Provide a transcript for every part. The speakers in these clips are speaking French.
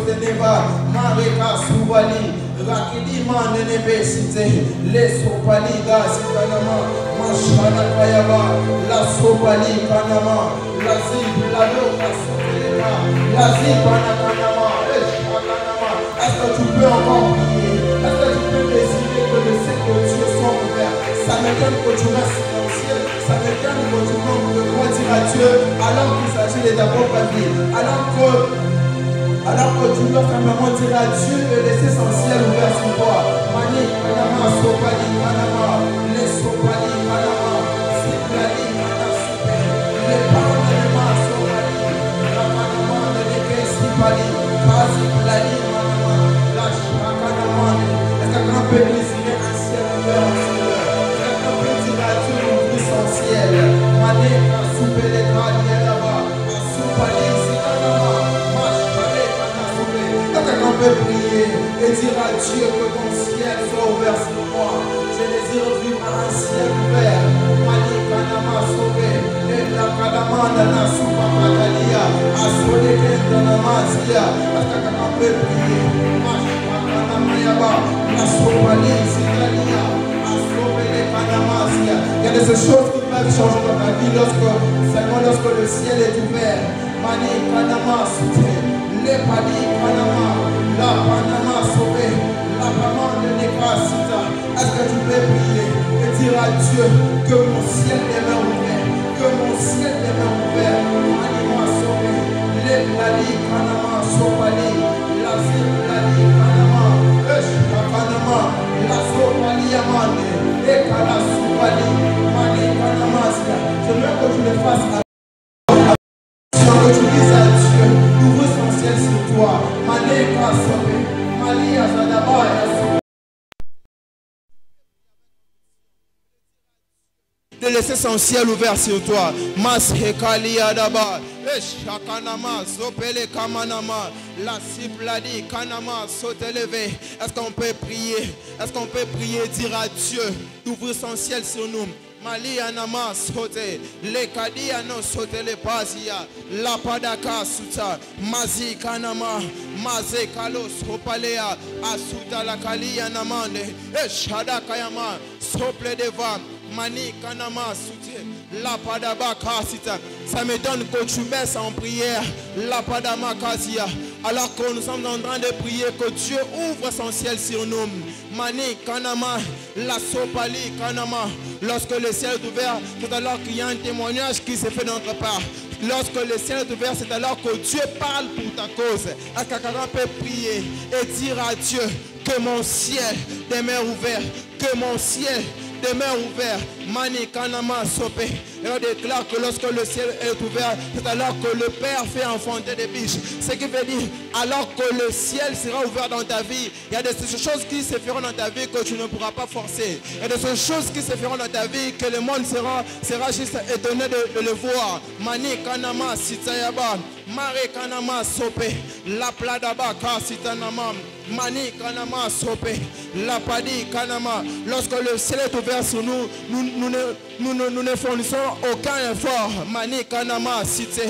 soteneva, mareka subali, rakidi mande nebesite, le sopali gasi kanama, mashana kayaba, la sopali kanama, la zib, la loka soteneva, la zibana kanama, kanama. Est-ce que tu peux encore prier? Est-ce que tu peux désirer que le ciel de Dieu soit ouvert? Ça m'étonne que tu restes silencieux, ça m'étonne que tu manques de quoi dire à Dieu alors qu'il s'agit de ta propre vie, alors que tu dois simplement dire à Dieu de laisser son ciel ouvert sur toi. Mani, Panama, Sopali, Panama, les Sopali, Panama, Siplali, Panama, les Panama, Sopali, la Panama, de l'Église, Sipali, Kazi, Plali, Panama, la Shakanama. Est-ce que quelqu'un peut désirer un ciel ouvert au Seigneur? Quelqu'un peut dire à Dieu d'ouvrir son ciel. Mani, Soupele, Kali, là-bas, Soupali, Sikanama. Quelqu'un peut prier et dire à Dieu que ton ciel soit ouvert sur moi. Je désire vivre un ciel ouvert. Mani kanama sobe, la kanama nana supa matalia, asole kenda namazia. Est-ce que quelqu'un peut prier? Mashpa kanama yaba, la sopali sitalia, asole le kanamazia. Il y a des choses qui peuvent changer dans ta vie seulement lorsque le ciel est ouvert. Mani kanama soute. Les pali Panama, la Panama sauvé, la Panama de Nekasita. Est-ce que tu peux prier et dire à Dieu que mon ciel demeure ouvert, que mon ciel demeure ouvert? Panama sauvé, les pali Panama sopali, la zipali Panama, la Panama, la sopali amande, et la sopali, mani Panama. Je veux que tu le fasses. Que tu dises à Dieu d'ouvrir son ciel sur toi. Maleka sobe, Malia Zadabaya. De laisser son ciel ouvert sur toi. Mas Hekalia Daba, Shakanama, Sopele Kamanama, la Sipladi, Kanama, Soteleve. Est-ce qu'on peut prier? Est-ce qu'on peut prier, dire à Dieu d'ouvrir son ciel sur nous? Mali anama sote, le kadiano sote le pasia, la padaka suta, mazi kanama, maze kalos hopalea, asuta la kalia namande, eshada kayama, sople deva, mani kanama sute, la padaba kasita. Ça me donne que tu baisses en prière, la padama kasia, alors que nous sommes en train de prier que Dieu ouvre son ciel sur nous. Mani kanama, la sopali kanama. Lorsque le ciel est ouvert, c'est alors qu'il y a un témoignage qui se fait de notre part. Lorsque le ciel est ouvert, c'est alors que Dieu parle pour ta cause. Est-ce que quelqu'un peut prier et dire à Dieu que mon ciel demeure ouvert, que mon ciel demeure ouvert? Mani kanama sope. Et on déclare que lorsque le ciel est ouvert, c'est alors que le Père fait enfanter des biches. Ce qui veut dire, alors que le ciel sera ouvert dans ta vie, il y a des choses qui se feront dans ta vie que tu ne pourras pas forcer. Il y a des choses qui se feront dans ta vie que le monde sera juste étonné de le voir. Mani kanama sitayaba, mare kanama sope, la pladaba kasitanama, mani kanama sope, la padi kanama. Lorsque le ciel est ouvert sur nous, nous ne fournissons aucun effort. Mani kanama site,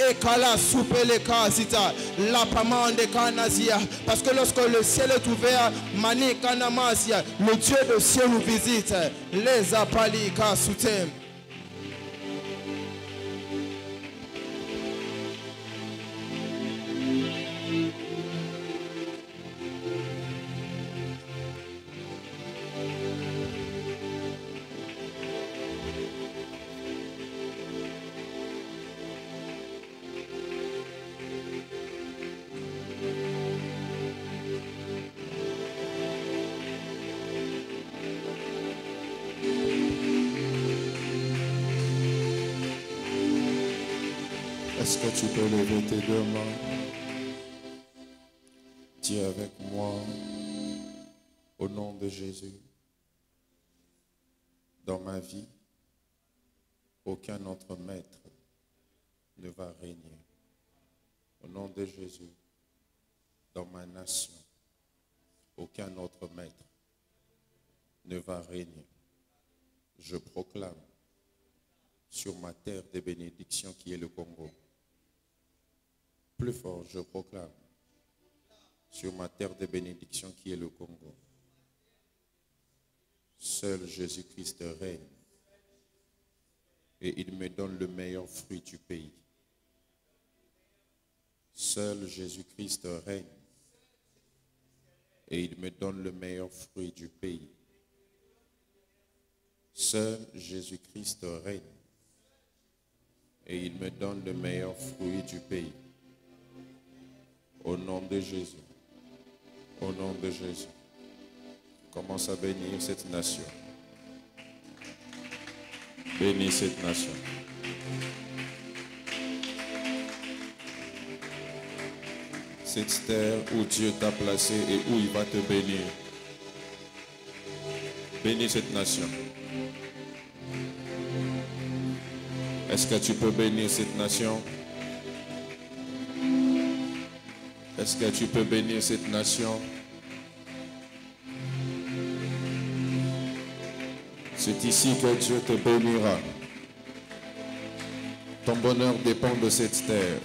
ekala soupele kasita, la pamande kanazia. Parce que lorsque le ciel est ouvert, mani kanama sia, le Dieu de ciel nous visite. Les apali kasute. Est-ce que tu peux lever tes deux mains? Dis avec moi, au nom de Jésus, dans ma vie, aucun autre maître ne va régner. Au nom de Jésus, dans ma nation, aucun autre maître ne va régner. Je proclame sur ma terre de bénédiction qui est le Congo. Plus fort, je proclame sur ma terre de bénédiction qui est le Congo. Seul Jésus-Christ règne et il me donne le meilleur fruit du pays. Seul Jésus-Christ règne et il me donne le meilleur fruit du pays. Seul Jésus-Christ règne et il me donne le meilleur fruit du pays. Au nom de Jésus, au nom de Jésus, commence à bénir cette nation. Bénis cette nation. Cette terre où Dieu t'a placé et où il va te bénir. Bénis cette nation. Est-ce que tu peux bénir cette nation? Est-ce que tu peux bénir cette nation? C'est ici que Dieu te bénira. Ton bonheur dépend de cette terre.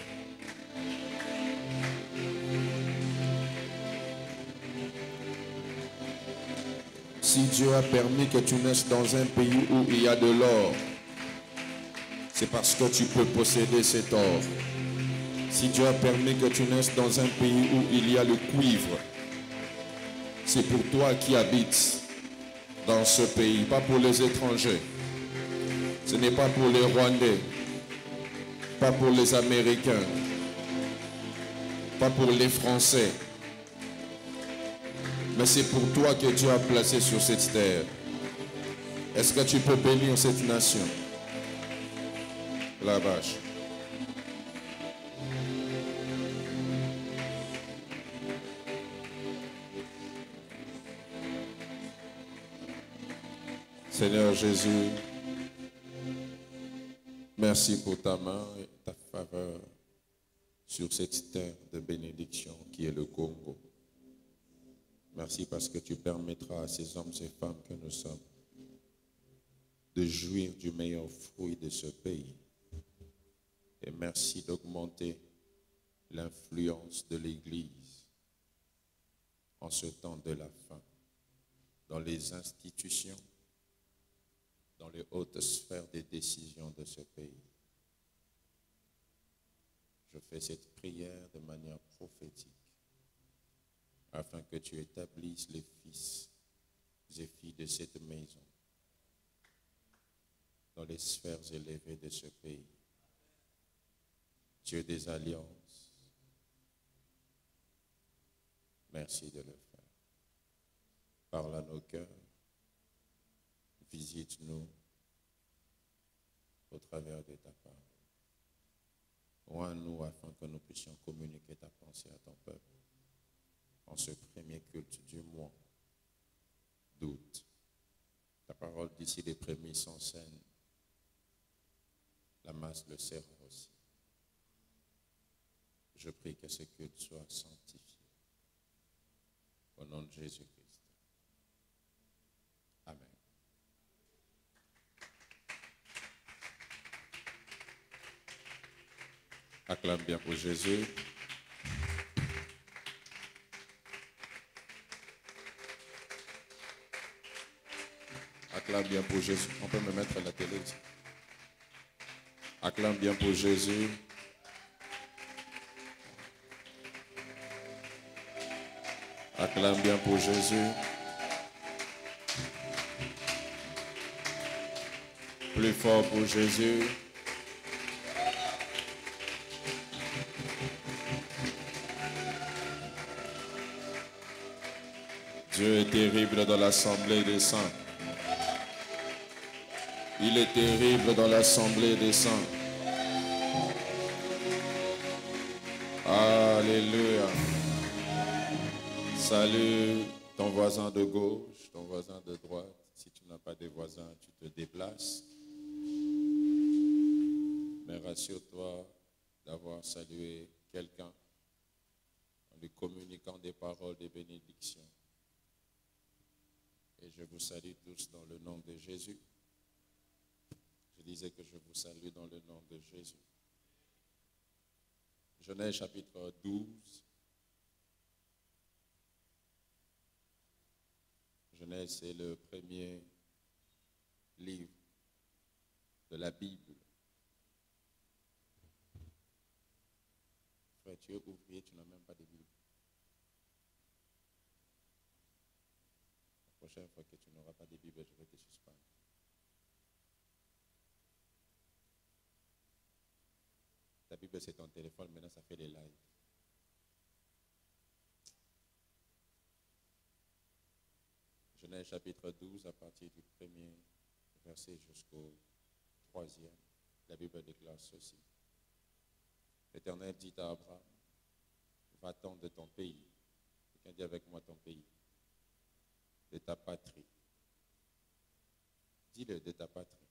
Si Dieu a permis que tu naisses dans un pays où il y a de l'or, c'est parce que tu peux posséder cet or. Si Dieu a permis que tu naisses dans un pays où il y a le cuivre, c'est pour toi qui habites dans ce pays, pas pour les étrangers. Ce n'est pas pour les Rwandais, pas pour les Américains, pas pour les Français. Mais c'est pour toi que Dieu a placé sur cette terre. Est-ce que tu peux bénir cette nation? La vache. Seigneur Jésus, merci pour ta main et ta faveur sur cette terre de bénédiction qui est le Congo. Merci parce que tu permettras à ces hommes et femmes que nous sommes de jouir du meilleur fruit de ce pays. Et merci d'augmenter l'influence de l'Église en ce temps de la fin, dans les institutions, dans les hautes sphères des décisions de ce pays. Je fais cette prière de manière prophétique afin que tu établisses les fils et filles de cette maison dans les sphères élevées de ce pays. Dieu des alliances, merci de le faire. Parle à nos cœurs, visite-nous au travers de ta parole. Rends-nous afin que nous puissions communiquer ta pensée à ton peuple en ce premier culte du mois d'août. Ta parole dit si les prémices sont saines, la masse le sera aussi. Je prie que ce culte soit sanctifié. Au nom de Jésus-Christ. Amen. Acclame bien pour Jésus. Acclame bien pour Jésus. On peut me mettre à la télé ici. Acclame bien pour Jésus. Acclame bien pour Jésus. Plus fort pour Jésus. Dieu est terrible dans l'assemblée des saints. Il est terrible dans l'assemblée des saints. Alléluia. Salut ton voisin de gauche, ton voisin de droite. Si tu n'as pas de voisin, tu te déplaces. Mais rassure-toi d'avoir salué quelqu'un en lui communiquant des paroles de bénédiction. Et je vous salue tous dans le nom de Jésus. Je disais que je vous salue dans le nom de Jésus. Genèse chapitre 12. Genèse, c'est le premier livre de la Bible. Frère, tu es ouvrier, tu n'as même pas de Bible. La prochaine fois que tu n'auras pas de Bible, je vais te suspendre. Ta Bible, c'est ton téléphone, maintenant ça fait des lives. Genèse chapitre 12, à partir du premier verset jusqu'au 3e, la Bible déclare ceci. L'Éternel dit à Abraham, va-t'en de ton pays. Quelqu'un dit avec moi ton pays. De ta patrie. Dis-le, de ta patrie.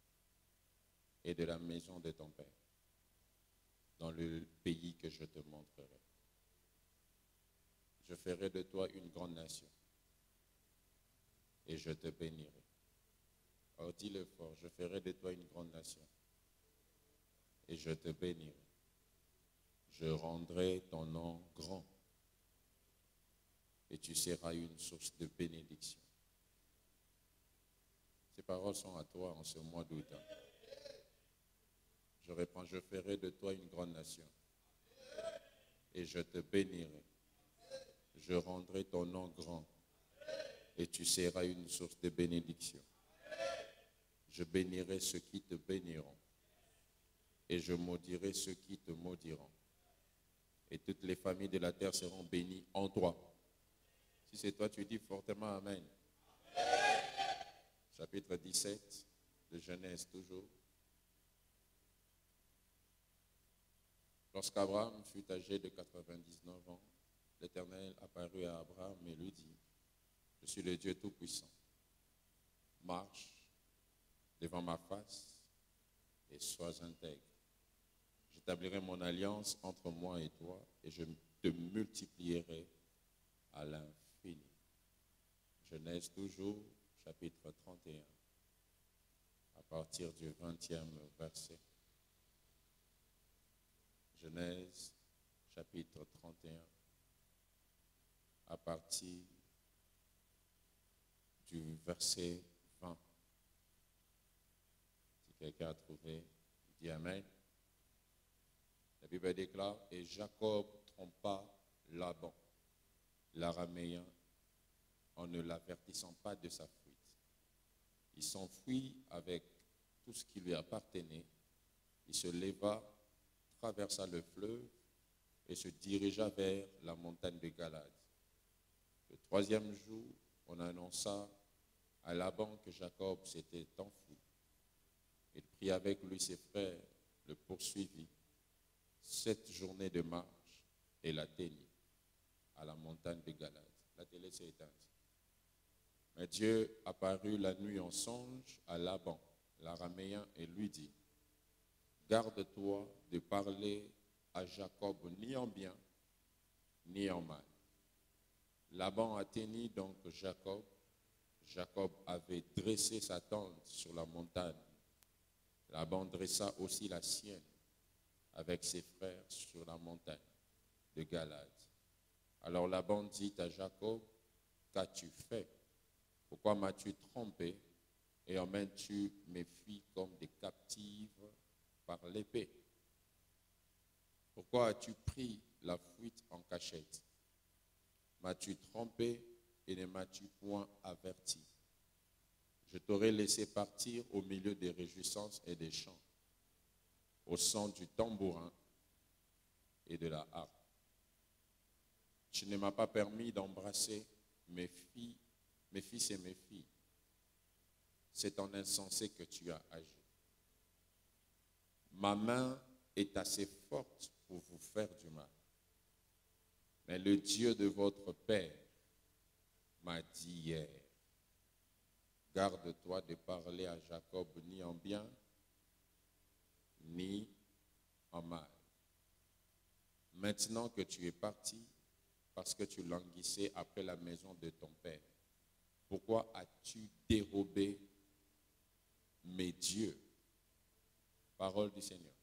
Et de la maison de ton père. Dans le pays que je te montrerai. Je ferai de toi une grande nation. Et je te bénirai. Alors dis-le fort, je ferai de toi une grande nation. Et je te bénirai. Je rendrai ton nom grand. Et tu seras une source de bénédiction. Ces paroles sont à toi en ce mois d'août. Je reprends, je ferai de toi une grande nation. Et je te bénirai. Je rendrai ton nom grand. Et tu seras une source de bénédiction. Je bénirai ceux qui te béniront. Et je maudirai ceux qui te maudiront. Et toutes les familles de la terre seront bénies en toi. Si c'est toi, tu dis fortement Amen. Chapitre 17 de Genèse toujours. Lorsqu'Abraham fut âgé de 99 ans, l'Éternel apparut à Abraham et lui dit, je suis le Dieu Tout-Puissant. Marche devant ma face et sois intègre. J'établirai mon alliance entre moi et toi et je te multiplierai à l'infini. Genèse toujours, chapitre 31, à partir du 20e verset. Genèse, chapitre 31, à partir du verset 20. Si quelqu'un a trouvé, il dit Amen. La Bible déclare, et Jacob trompa Laban, l'araméen, en ne l'avertissant pas de sa fuite. Il s'enfuit avec tout ce qui lui appartenait. Il se leva, traversa le fleuve et se dirigea vers la montagne de Galade. Le 3e jour, on annonça à Laban que Jacob s'était enfui. Il prit avec lui ses frères, le poursuivit 7 journées de marche et l'atteignit à la montagne de Galade. La télé s'est éteinte. Mais Dieu apparut la nuit en songe à Laban, l'araméen, et lui dit, garde-toi de parler à Jacob ni en bien, ni en mal. Laban atteignit donc Jacob. Jacob avait dressé sa tente sur la montagne. Laban dressa aussi la sienne avec ses frères sur la montagne de Galade. Alors Laban dit à Jacob, qu'as-tu fait? Pourquoi m'as-tu trompé et emmènes-tu mes filles comme des captives par l'épée? Pourquoi as-tu pris la fuite en cachette? M'as-tu trompé et ne m'as-tu point averti? Je t'aurais laissé partir au milieu des réjouissances et des chants, au son du tambourin et de la harpe. Tu ne m'as pas permis d'embrasser mes fils et mes filles. C'est en insensé que tu as agi. Ma main est assez forte pour vous faire du mal. Mais le Dieu de votre père m'a dit hier, garde-toi de parler à Jacob ni en bien, ni en mal. Maintenant que tu es parti, parce que tu languissais après la maison de ton père, pourquoi as-tu dérobé mes dieux? Parole du Seigneur.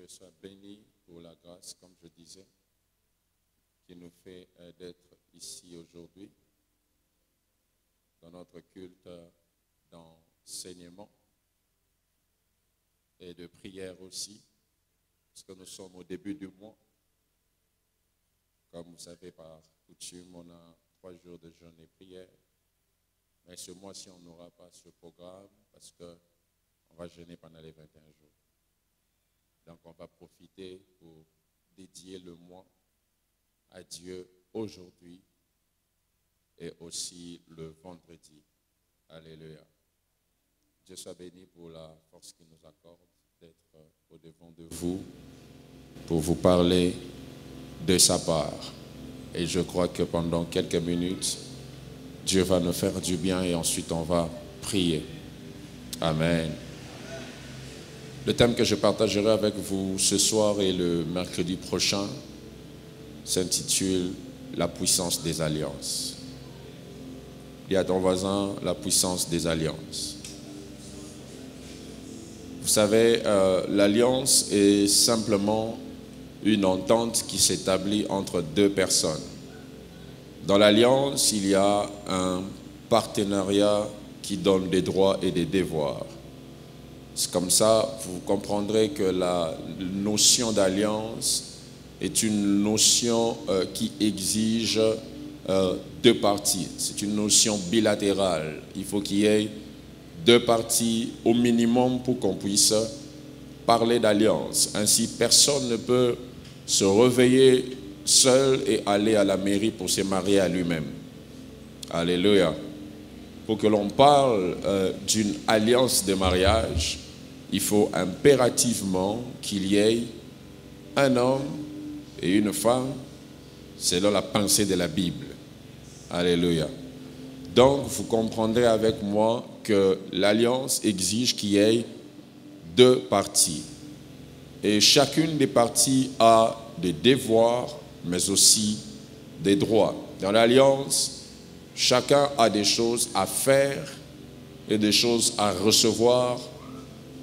Dieu soit béni pour la grâce, comme je disais, qui nous fait d'être ici aujourd'hui dans notre culte d'enseignement et de prière aussi, parce que nous sommes au début du mois. Comme vous savez, par coutume, on a 3 jours de jeûne et prière. Mais ce mois-ci, on n'aura pas ce programme parce qu'on va jeûner pendant les 21 jours. Donc, on va profiter pour dédier le mois à Dieu aujourd'hui et aussi le vendredi. Alléluia. Dieu soit béni pour la force qu'il nous accorde d'être au-devant de vous pour vous parler de sa part. Et je crois que pendant quelques minutes, Dieu va nous faire du bien et ensuite on va prier. Amen. Le thème que je partagerai avec vous ce soir et le mercredi prochain s'intitule « La puissance des alliances ». Dis à ton voisin « La puissance des alliances ». Vous savez, l'alliance est simplement une entente qui s'établit entre 2 personnes. Dans l'alliance, il y a un partenariat qui donne des droits et des devoirs. C'est comme ça, vous comprendrez que la notion d'alliance est une notion qui exige 2 parties. C'est une notion bilatérale. Il faut qu'il y ait 2 parties au minimum pour qu'on puisse parler d'alliance. Ainsi, personne ne peut se réveiller seul et aller à la mairie pour se marier à lui-même. Alléluia. Pour que l'on parle d'une alliance de mariage, il faut impérativement qu'il y ait un homme et une femme selon la pensée de la Bible. Alléluia. Donc, vous comprendrez avec moi que l'alliance exige qu'il y ait 2 parties. Et chacune des parties a des devoirs, mais aussi des droits. Dans l'alliance, chacun a des choses à faire et des choses à recevoir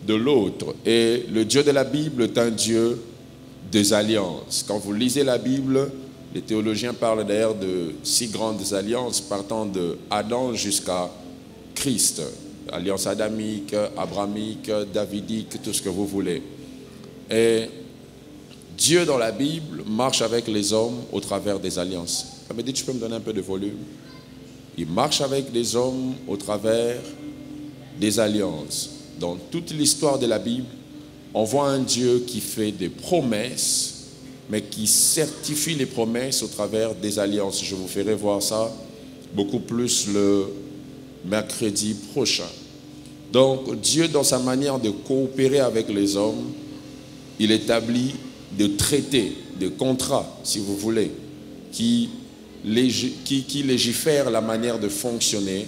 de l'autre. Et le Dieu de la Bible est un Dieu des alliances. Quand vous lisez la Bible, les théologiens parlent d'ailleurs de 6 grandes alliances partant de Adam jusqu'à Christ. Alliance adamique, abrahamique, davidique, tout ce que vous voulez. Et Dieu dans la Bible marche avec les hommes au travers des alliances. Ça me dit, tu peux me donner un peu de volume? Il marche avec les hommes au travers des alliances. Dans toute l'histoire de la Bible, on voit un Dieu qui fait des promesses, mais qui certifie les promesses au travers des alliances. Je vous ferai voir ça beaucoup plus le mercredi prochain. Donc, Dieu, dans sa manière de coopérer avec les hommes, il établit des traités, des contrats, si vous voulez, qui légifèrent la manière de fonctionner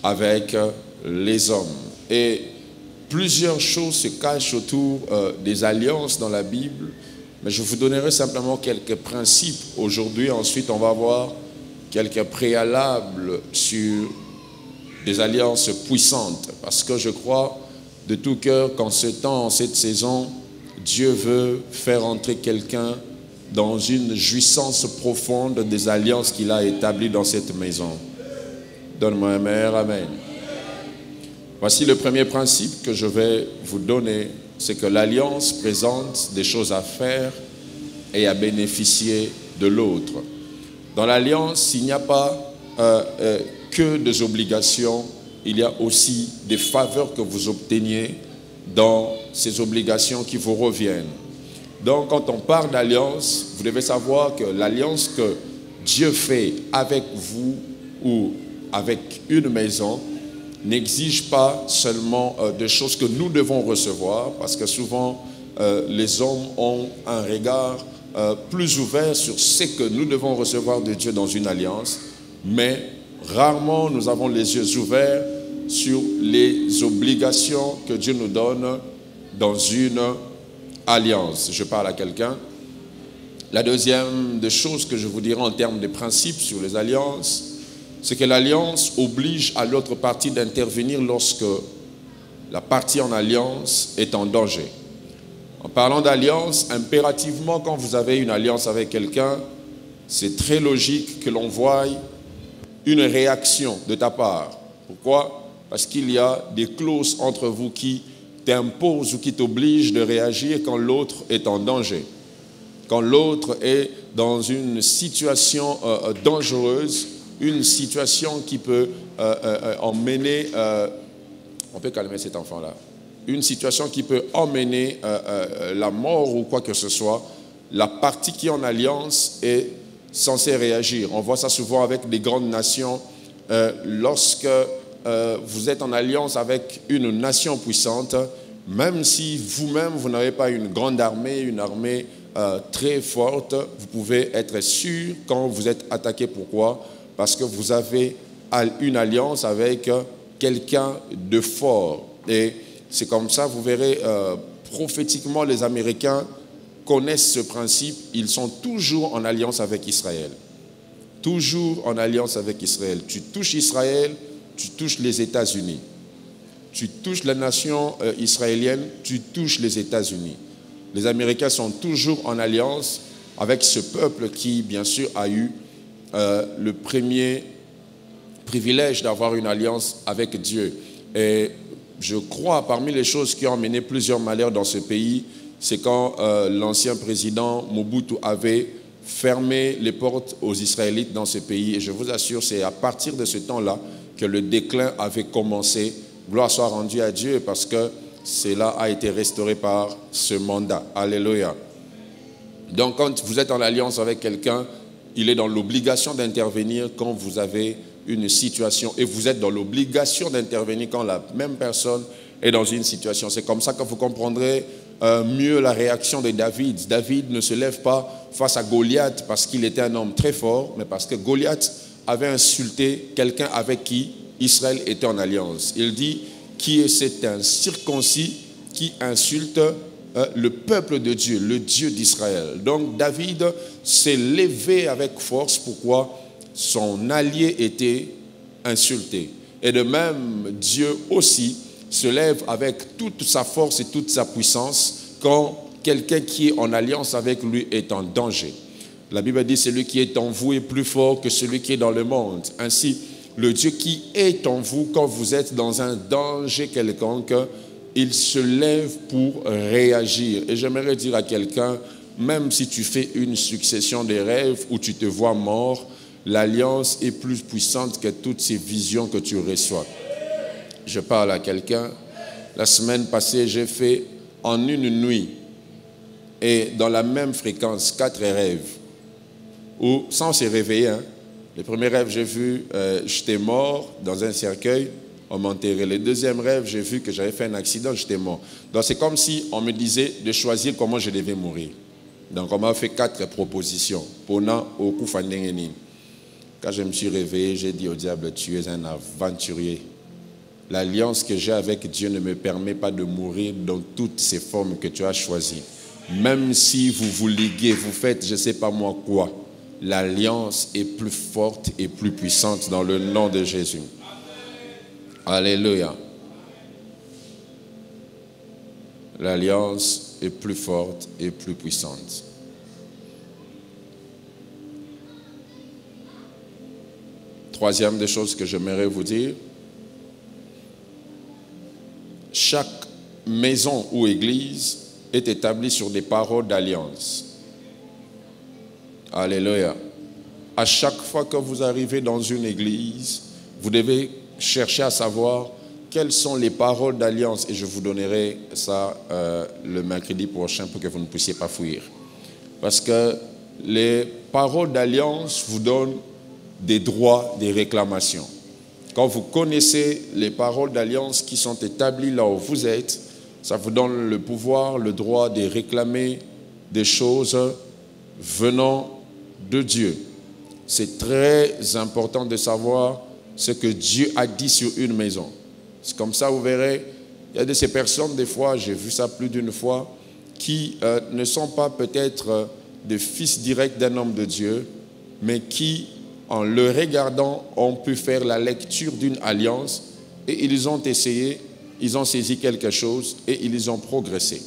avec les hommes. Et plusieurs choses se cachent autour des alliances dans la Bible, mais je vous donnerai simplement quelques principes aujourd'hui. Ensuite, on va voir quelques préalables sur des alliances puissantes, parce que je crois de tout cœur qu'en ce temps, en cette saison, Dieu veut faire entrer quelqu'un dans une jouissance profonde des alliances qu'il a établies dans cette maison. Donne-moi un meilleur amen. Voici le premier principe que je vais vous donner, c'est que l'alliance présente des choses à faire et à bénéficier de l'autre. Dans l'alliance, il n'y a pas que des obligations, il y a aussi des faveurs que vous obteniez dans ces obligations qui vous reviennent. Donc, quand on parle d'alliance, vous devez savoir que l'alliance que Dieu fait avec vous ou avec une maison n'exige pas seulement des choses que nous devons recevoir, parce que souvent, les hommes ont un regard plus ouvert sur ce que nous devons recevoir de Dieu dans une alliance, mais rarement nous avons les yeux ouverts sur les obligations que Dieu nous donne dans une alliance. Je parle à quelqu'un. La deuxième des choses que je vous dirai en termes de principes sur les alliances, c'est que l'alliance oblige à l'autre partie d'intervenir lorsque la partie en alliance est en danger. En parlant d'alliance, impérativement, quand vous avez une alliance avec quelqu'un, c'est très logique que l'on voie une réaction de ta part. Pourquoi? Parce qu'il y a des clauses entre vous qui t'imposent ou qui t'obligent de réagir quand l'autre est en danger. Quand l'autre est dans une situation dangereuse, une situation qui peut emmener... on peut calmer cet enfant-là. Une situation qui peut emmener la mort ou quoi que ce soit, la partie qui est en alliance est censée réagir. On voit ça souvent avec des grandes nations. Lorsque vous êtes en alliance avec une nation puissante, même si vous-même, vous n'avez pas une grande armée, une armée très forte, vous pouvez être sûr quand vous êtes attaqué. Pourquoi? Parce que vous avez une alliance avec quelqu'un de fort. Et c'est comme ça, vous verrez, prophétiquement, les Américains connaissent ce principe. Ils sont toujours en alliance avec Israël. Toujours en alliance avec Israël. Tu touches Israël, tu touches les États-Unis. Tu touches la nation israélienne, tu touches les États-Unis. Les Américains sont toujours en alliance avec ce peuple qui, bien sûr, a eu le premier privilège d'avoir une alliance avec Dieu. Et je crois, parmi les choses qui ont mené plusieurs malheurs dans ce pays, c'est quand l'ancien président Mobutu avait fermé les portes aux Israélites dans ce pays. Et je vous assure, c'est à partir de ce temps-là que le déclin avait commencé. Gloire soit rendue à Dieu parce que cela a été restauré par ce mandat. Alléluia. Donc quand vous êtes en alliance avec quelqu'un, il est dans l'obligation d'intervenir quand vous avez une situation et vous êtes dans l'obligation d'intervenir quand la même personne est dans une situation. C'est comme ça que vous comprendrez mieux la réaction de David. David ne se lève pas face à Goliath parce qu'il était un homme très fort, mais parce que Goliath avait insulté quelqu'un avec qui Israël était en alliance. Il dit, qui est cet incirconcis qui insulte le peuple de Dieu, le Dieu d'Israël. Donc David s'est levé avec force. Pourquoi? Son allié était insulté. Et de même, Dieu aussi se lève avec toute sa force et toute sa puissance quand quelqu'un qui est en alliance avec lui est en danger. La Bible dit, celui qui est en vous est plus fort que celui qui est dans le monde. Ainsi, le Dieu qui est en vous, quand vous êtes dans un danger quelconque, il se lève pour réagir. Et j'aimerais dire à quelqu'un, même si tu fais une succession de rêves où tu te vois mort, l'alliance est plus puissante que toutes ces visions que tu reçois. Je parle à quelqu'un. La semaine passée, j'ai fait en une nuit et dans la même fréquence 4 rêves où, sans se réveiller, le premier rêve, j'ai vu, j'étais mort dans un cercueil, on m'enterrait. Le deuxième rêve, j'ai vu que j'avais fait un accident, j'étais mort. Donc c'est comme si on me disait de choisir comment je devais mourir. Donc on m'a fait 4 propositions. Quand je me suis réveillé, j'ai dit au diable, tu es un aventurier. L'alliance que j'ai avec Dieu ne me permet pas de mourir dans toutes ces formes que tu as choisies. Même si vous vous liguez, vous faites je ne sais pas moi quoi, l'alliance est plus forte et plus puissante dans le nom de Jésus. Alléluia. L'alliance est plus forte et plus puissante. Troisième des choses que j'aimerais vous dire, chaque maison ou église est établie sur des paroles d'alliance. Alléluia. À chaque fois que vous arrivez dans une église, vous devez chercher à savoir quelles sont les paroles d'alliance. Et je vous donnerai ça le mercredi prochain pour que vous ne puissiez pas fuir. Parce que les paroles d'alliance vous donnent des droits, des réclamations. Quand vous connaissez les paroles d'alliance qui sont établies là où vous êtes, ça vous donne le pouvoir, le droit de réclamer des choses venant de Dieu. C'est très important de savoir ce que Dieu a dit sur une maison. C'est comme ça, vous verrez, il y a de ces personnes, des fois, j'ai vu ça plus d'une fois, qui ne sont pas peut-être des fils directs d'un homme de Dieu, mais qui, en le regardant, ont pu faire la lecture d'une alliance et ils ont essayé, ils ont saisi quelque chose et ils ont progressé.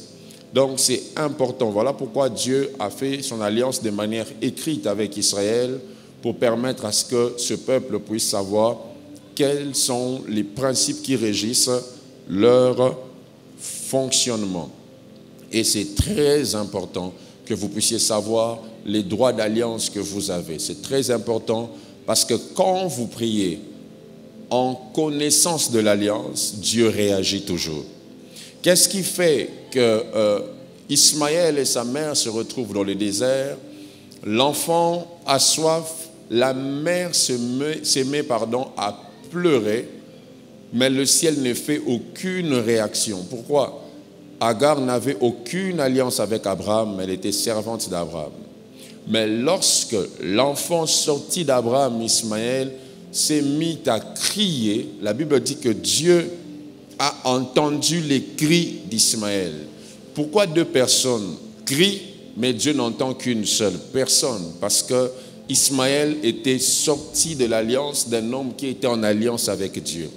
Donc c'est important. Voilà pourquoi Dieu a fait son alliance de manière écrite avec Israël pour permettre à ce que ce peuple puisse savoir quels sont les principes qui régissent leur fonctionnement. Et c'est très important que vous puissiez savoir les droits d'alliance que vous avez. C'est très important parce que quand vous priez en connaissance de l'alliance, Dieu réagit toujours. Qu'est-ce qui fait que Ismaël et sa mère se retrouvent dans le désert? L'enfant a soif, la mère se met à pleurer, mais le ciel ne fait aucune réaction. Pourquoi? Agar n'avait aucune alliance avec Abraham, elle était servante d'Abraham. Mais lorsque l'enfant sorti d'Abraham, Ismaël, s'est mis à crier, la Bible dit que Dieu a entendu les cris d'Ismaël. Pourquoi deux personnes crient, mais Dieu n'entend qu'une seule personne? Parce que Ismaël était sorti de l'alliance d'un homme qui était en alliance avec Dieu.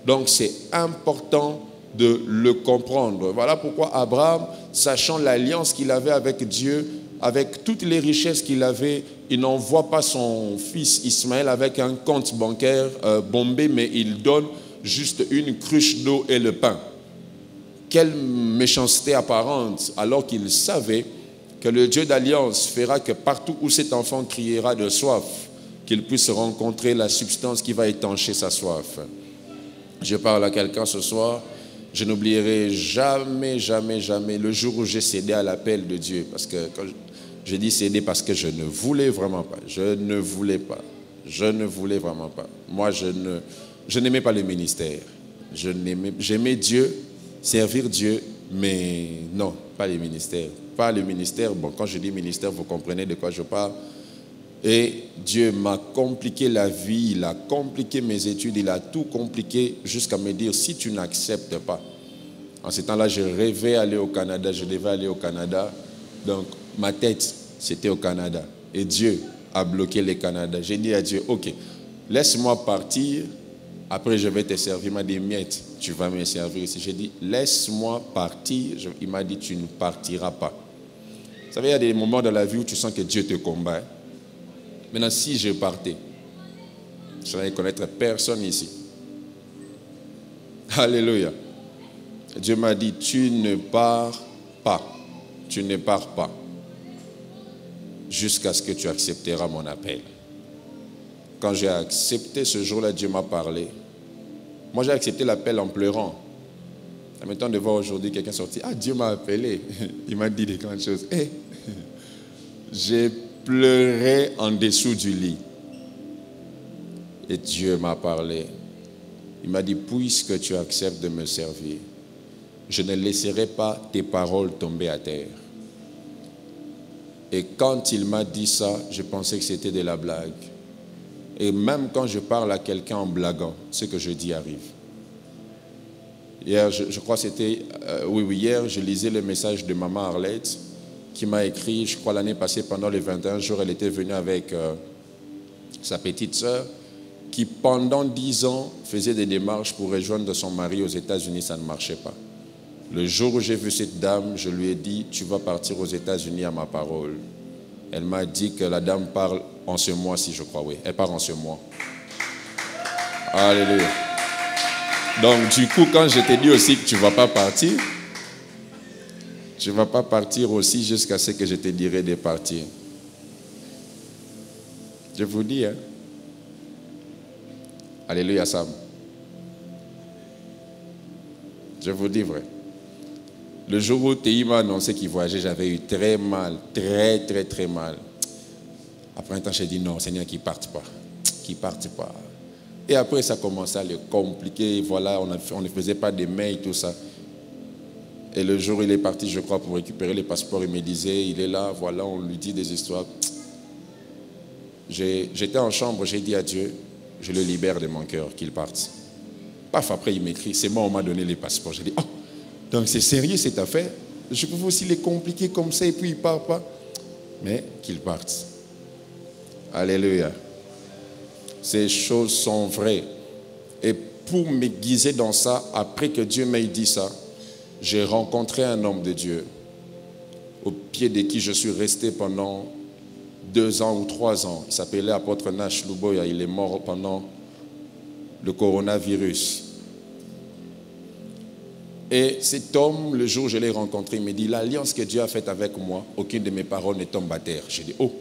Donc c'est important de le comprendre. Voilà pourquoi Abraham, sachant l'alliance qu'il avait avec Dieu, avec toutes les richesses qu'il avait, il n'envoie pas son fils Ismaël avec un compte bancaire bombé, mais il donne juste une cruche d'eau et le pain. Quelle méchanceté apparente, alors qu'il savait que le Dieu d'alliance fera que partout où cet enfant criera de soif, qu'il puisse rencontrer la substance qui va étancher sa soif. Je parle à quelqu'un ce soir, je n'oublierai jamais, jamais, jamais le jour où j'ai cédé à l'appel de Dieu. Parce que quand je dis céder, parce que je ne voulais vraiment pas. Je ne voulais pas. Je ne voulais vraiment pas. Moi, je n'aimais pas le ministère. J'aimais Dieu, servir Dieu, mais non, pas le ministère. Pas le ministère. Bon, quand je dis ministère, vous comprenez de quoi je parle. Et Dieu m'a compliqué la vie, il a compliqué mes études, il a tout compliqué jusqu'à me dire, si tu n'acceptes pas. En ce temps-là, je rêvais aller au Canada, je devais aller au Canada. Donc, ma tête, c'était au Canada. Et Dieu a bloqué le Canada. J'ai dit à Dieu, ok, laisse-moi partir, après je vais te servir. Il m'a dit, Miette, tu vas me servir ici. J'ai dit, laisse-moi partir. Il m'a dit, tu ne partiras pas. Vous savez, il y a des moments dans la vie où tu sens que Dieu te combat. Maintenant, si je partais, je n'allais connaître personne ici. Alléluia. Dieu m'a dit, tu ne pars pas. Tu ne pars pas. Jusqu'à ce que tu accepteras mon appel. Quand j'ai accepté ce jour-là, Dieu m'a parlé. Moi, j'ai accepté l'appel en pleurant. En même temps de voir aujourd'hui quelqu'un sortir. Ah, Dieu m'a appelé. Il m'a dit des grandes choses. Hey. J'ai pleuré en dessous du lit. Et Dieu m'a parlé. Il m'a dit, puisque tu acceptes de me servir, je ne laisserai pas tes paroles tomber à terre. Et quand il m'a dit ça, je pensais que c'était de la blague. Et même quand je parle à quelqu'un en blaguant, ce que je dis arrive. Hier, je crois que c'était... hier, je lisais le message de maman Arlette qui m'a écrit, je crois l'année passée, pendant les 21 jours, elle était venue avec sa petite sœur qui, pendant 10 ans, faisait des démarches pour rejoindre son mari aux États-Unis. Ça ne marchait pas. Le jour où j'ai vu cette dame, je lui ai dit, tu vas partir aux États-Unis à ma parole. Elle m'a dit que la dame parle en ce mois-ci, je crois, oui. Elle part en ce mois. Alléluia. Donc, du coup, quand je t'ai dit aussi que tu ne vas pas partir, tu ne vas pas partir aussi jusqu'à ce que je te dirai de partir. Je vous dis, hein. Alléluia, Sam. Je vous dis vrai. Le jour où Théi m'a annoncé qu'il voyageait, j'avais eu très mal, très, très, très mal. Après un temps, j'ai dit non, Seigneur, qu'il ne parte pas. Qu'il ne parte pas. Et après, ça commençait à le compliquer. Voilà, on ne faisait pas des mails, tout ça. Et le jour où il est parti, je crois, pour récupérer les passeports, il me disait, il est là, voilà, on lui dit des histoires. J'étais en chambre, j'ai dit à Dieu, je le libère de mon cœur, qu'il parte. Paf, après, il m'écrit, c'est moi, on m'a donné les passeports. J'ai dit, oh, donc c'est sérieux cette affaire. Je pouvais aussi les compliquer comme ça, et puis il ne part pas. Mais qu'il parte. Alléluia. Ces choses sont vraies. Et pour m'aiguiser dans ça, après que Dieu m'ait dit ça, j'ai rencontré un homme de Dieu au pied de qui je suis resté pendant 2 ans ou 3 ans. Il s'appelait apôtre Nash Luboya. Il est mort pendant le coronavirus. Et cet homme, le jour où je l'ai rencontré, il me dit, l'alliance que Dieu a faite avec moi, aucune de mes paroles ne tombe à terre. J'ai dit, oh,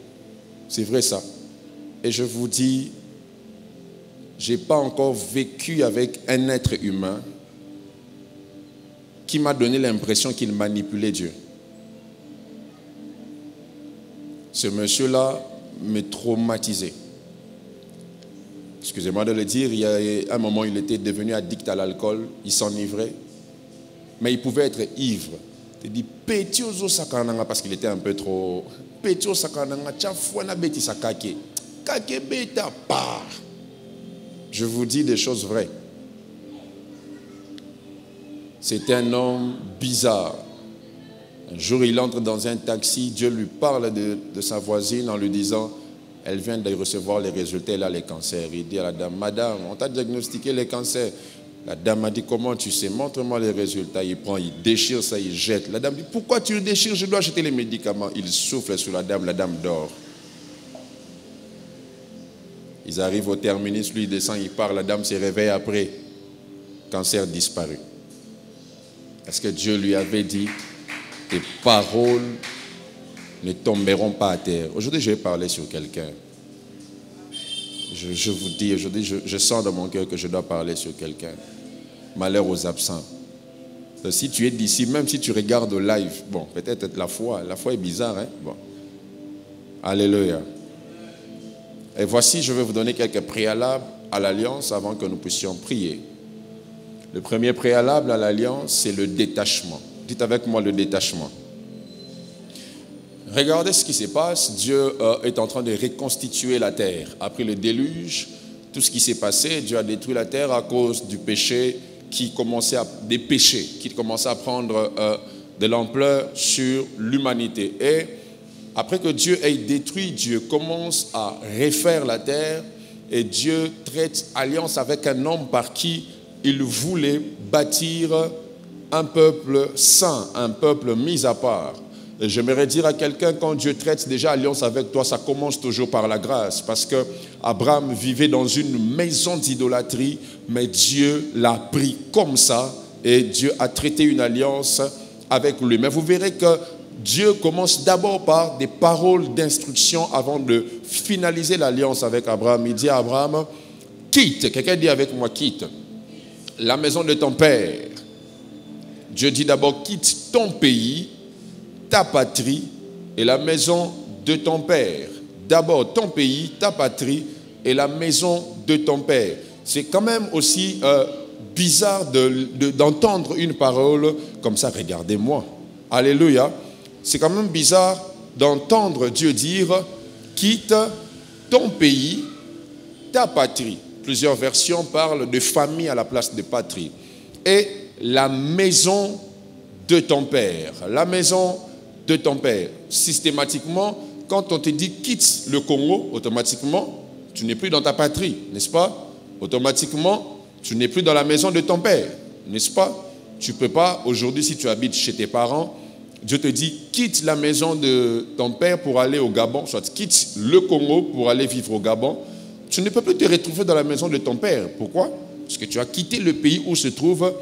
c'est vrai ça. Et je vous dis, je n'ai pas encore vécu avec un être humain qui m'a donné l'impression qu'il manipulait Dieu. Ce monsieur-là me traumatisait. Excusez-moi de le dire, il y a un moment, il était devenu addict à l'alcool, il s'enivrait, mais il pouvait être ivre. Il dit, Petiozo sakananga, parce qu'il était un peu trop. Petio sakananga, tchafouana beti sakake. Kake beta par. Je vous dis des choses vraies. C'était un homme bizarre. Un jour, il entre dans un taxi, Dieu lui parle de sa voisine en lui disant, elle vient de recevoir les résultats, elle a les cancers. Il dit à la dame, madame, on t'a diagnostiqué les cancers. La dame a dit, comment tu sais? Montre-moi les résultats. Il prend, il déchire ça, il jette. La dame dit, pourquoi tu le déchires? Je dois jeter les médicaments. Il souffle sur la dame dort. Ils arrivent au terminus, lui il descend, il part, la dame se réveille après. Cancer disparu. Est-ce que Dieu lui avait dit, tes paroles ne tomberont pas à terre? Aujourd'hui, je vais parler sur quelqu'un. Je vous dis, aujourd'hui, je sens dans mon cœur que je dois parler sur quelqu'un. Malheur aux absents. Donc, si tu es d'ici, même si tu regardes au live, bon, peut-être la foi est bizarre, hein? Bon. Alléluia. Et voici, je vais vous donner quelques préalables à l'alliance avant que nous puissions prier. Le premier préalable à l'alliance, c'est le détachement. Dites avec moi le détachement. Regardez ce qui se passe. Dieu est en train de reconstituer la terre. Après le déluge, tout ce qui s'est passé, Dieu a détruit la terre à cause du péché qui commençait à prendre de l'ampleur sur l'humanité. Et après que Dieu ait détruit, Dieu commence à refaire la terre et Dieu traite alliance avec un homme par qui il voulait bâtir un peuple saint, un peuple mis à part. Et j'aimerais dire à quelqu'un, quand Dieu traite déjà alliance avec toi, ça commence toujours par la grâce. Parce que Abraham vivait dans une maison d'idolâtrie, mais Dieu l'a pris comme ça et Dieu a traité une alliance avec lui. Mais vous verrez que Dieu commence d'abord par des paroles d'instruction avant de finaliser l'alliance avec Abraham. Il dit à Abraham, quitte, quelqu'un dit avec moi, quitte la maison de ton père. Dieu dit d'abord, quitte ton pays, ta patrie et la maison de ton père. D'abord ton pays, ta patrie et la maison de ton père. C'est quand même aussi bizarre d'entendre une parole comme ça, regardez-moi. Alléluia. C'est quand même bizarre d'entendre Dieu dire, quitte ton pays, ta patrie. Plusieurs versions parlent de famille à la place de patrie. Et la maison de ton père. La maison de ton père. Systématiquement, quand on te dit quitte le Congo, automatiquement, tu n'es plus dans ta patrie, n'est-ce pas? Automatiquement, tu n'es plus dans la maison de ton père, n'est-ce pas? Tu ne peux pas, aujourd'hui, si tu habites chez tes parents, Dieu te dit quitte la maison de ton père pour aller au Gabon, soit quitte le Congo pour aller vivre au Gabon. Tu ne peux plus te retrouver dans la maison de ton père. Pourquoi? Parce que tu as quitté le pays où se trouve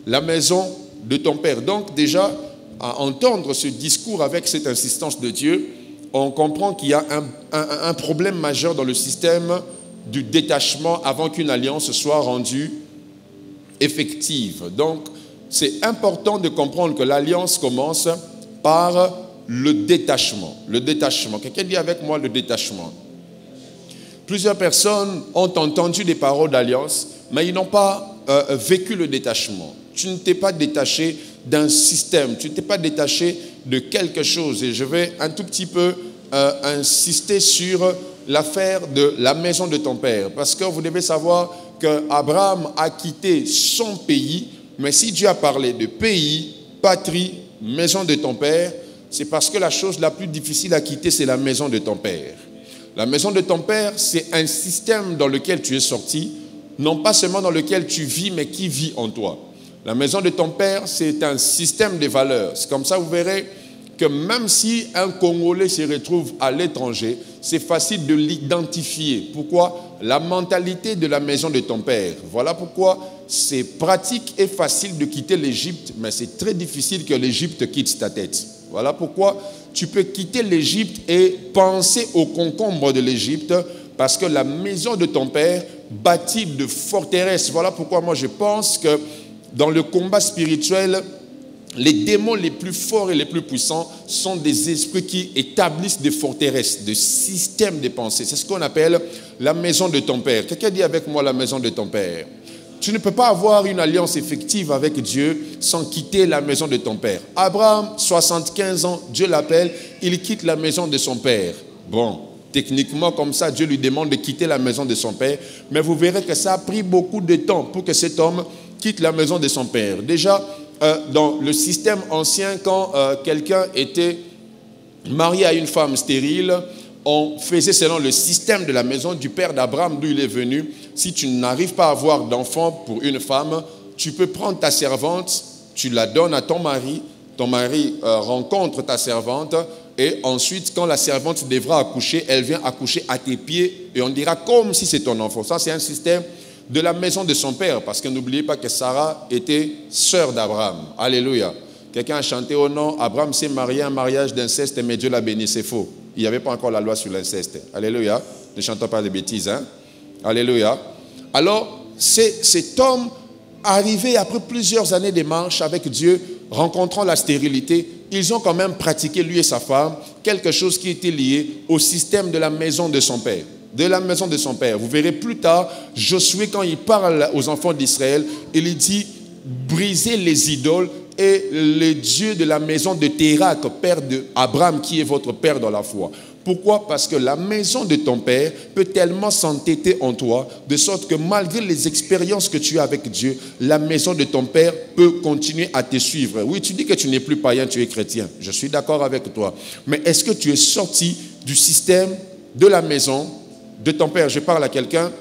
la maison de ton père. Donc déjà, à entendre ce discours avec cette insistance de Dieu, on comprend qu'il y a un problème majeur dans le système du détachement avant qu'une alliance soit rendue effective. Donc, c'est important de comprendre que l'alliance commence par le détachement. Le détachement. Quelqu'un dit avec moi le détachement. Plusieurs personnes ont entendu des paroles d'alliance, mais ils n'ont pas vécu le détachement. Tu ne t'es pas détaché d'un système, tu ne t'es pas détaché de quelque chose. Et je vais un tout petit peu insister sur l'affaire de la maison de ton père. Parce que vous devez savoir qu'Abraham a quitté son pays, mais si Dieu a parlé de pays, patrie, maison de ton père, c'est parce que la chose la plus difficile à quitter, c'est la maison de ton père. La maison de ton père, c'est un système dans lequel tu es sorti, non pas seulement dans lequel tu vis, mais qui vit en toi. La maison de ton père, c'est un système de valeurs. C'est comme ça, vous verrez, que même si un Congolais se retrouve à l'étranger, c'est facile de l'identifier. Pourquoi? La mentalité de la maison de ton père. Voilà pourquoi c'est pratique et facile de quitter l'Égypte, mais c'est très difficile que l'Égypte quitte ta tête. Voilà pourquoi tu peux quitter l'Égypte et penser au concombre de l'Égypte, parce que la maison de ton père bâtit de forteresses. Voilà pourquoi moi je pense que dans le combat spirituel, les démons les plus forts et les plus puissants sont des esprits qui établissent des forteresses, des systèmes de pensée. C'est ce qu'on appelle la maison de ton père. Quelqu'un dit avec moi la maison de ton père. Tu ne peux pas avoir une alliance effective avec Dieu sans quitter la maison de ton père. Abraham, 75 ans, Dieu l'appelle, il quitte la maison de son père. Bon, techniquement comme ça, Dieu lui demande de quitter la maison de son père, mais vous verrez que ça a pris beaucoup de temps pour que cet homme quitte la maison de son père. Déjà, dans le système ancien, quand quelqu'un était marié à une femme stérile, on faisait selon le système de la maison du père d'Abraham d'où il est venu. Si tu n'arrives pas à avoir d'enfant pour une femme, tu peux prendre ta servante, tu la donnes à ton mari rencontre ta servante et ensuite quand la servante devra accoucher, elle vient accoucher à tes pieds et on dira comme si c'est ton enfant. Ça c'est un système de la maison de son père, parce que n'oubliez pas que Sarah était sœur d'Abraham. Alléluia. Quelqu'un a chanté au nom, Abraham s'est marié à un mariage d'inceste, mais Dieu l'a béni. C'est faux. Il n'y avait pas encore la loi sur l'inceste. Alléluia. Ne chantons pas de bêtises. Hein? Alléluia. Alors, cet homme, arrivé après plusieurs années de marche avec Dieu, rencontrant la stérilité, ils ont quand même pratiqué, lui et sa femme, quelque chose qui était lié au système de la maison de son père. De la maison de son père. Vous verrez plus tard, Josué, quand il parle aux enfants d'Israël, il dit, brisez les idoles et le Dieu de la maison de Térak, père d'Abraham, qui est votre père dans la foi. Pourquoi? Parce que la maison de ton père peut tellement s'entêter en toi, de sorte que malgré les expériences que tu as avec Dieu, la maison de ton père peut continuer à te suivre. Oui, tu dis que tu n'es plus païen, tu es chrétien. Je suis d'accord avec toi. Mais est-ce que tu es sorti du système de la maison de ton père? Je parle à quelqu'un.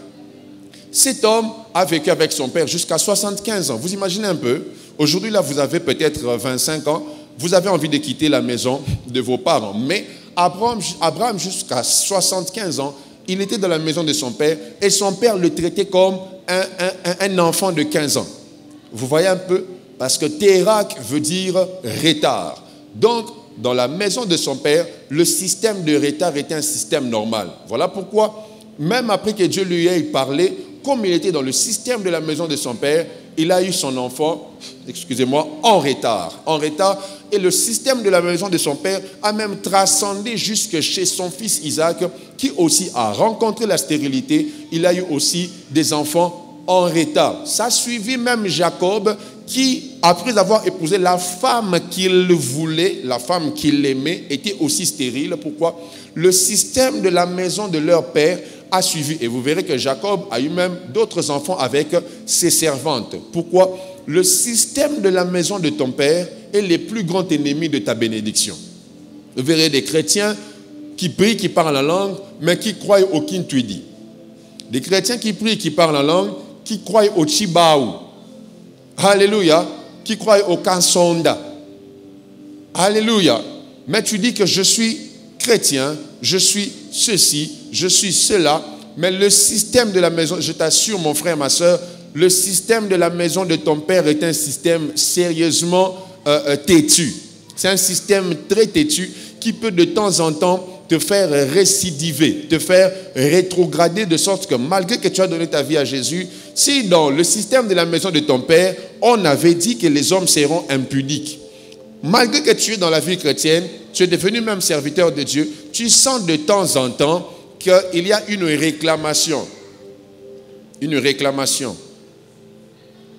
Cet homme a vécu avec son père jusqu'à 75 ans. Vous imaginez un peu? Aujourd'hui, là, vous avez peut-être 25 ans. Vous avez envie de quitter la maison de vos parents. Mais Abraham jusqu'à 75 ans, il était dans la maison de son père et son père le traitait comme un enfant de 15 ans. Vous voyez un peu? Parce que Térak veut dire retard. Donc, dans la maison de son père, le système de retard était un système normal. Voilà pourquoi, même après que Dieu lui ait parlé, comme il était dans le système de la maison de son père, il a eu son enfant, excusez-moi, en retard. En retard. Et le système de la maison de son père a même transcendé jusque chez son fils Isaac, qui aussi a rencontré la stérilité. Il a eu aussi des enfants en retard. Ça a suivi même Jacob, qui, après avoir épousé la femme qu'il voulait, la femme qu'il aimait, était aussi stérile. Pourquoi? Le système de la maison de leur père a suivi. Et vous verrez que Jacob a eu même d'autres enfants avec ses servantes. Pourquoi? Le système de la maison de ton père est le plus grand ennemi de ta bénédiction. Vous verrez des chrétiens qui prient, qui parlent la langue, mais qui croient au Kintuidi. Des chrétiens qui prient, qui parlent la langue, qui croient au Chibaou. Alléluia. Qui croient au Kansonda. Alléluia. Mais tu dis que je suis chrétien, je suis ceci, je suis cela, mais le système de la maison, je t'assure mon frère, ma soeur, le système de la maison de ton père est un système sérieusement têtu. C'est un système très têtu qui peut de temps en temps te faire récidiver, te faire rétrograder, de sorte que malgré que tu as donné ta vie à Jésus, si dans le système de la maison de ton père, on avait dit que les hommes seront impudiques, malgré que tu es dans la vie chrétienne, tu es devenu même serviteur de Dieu, tu sens de temps en temps qu'il y a une réclamation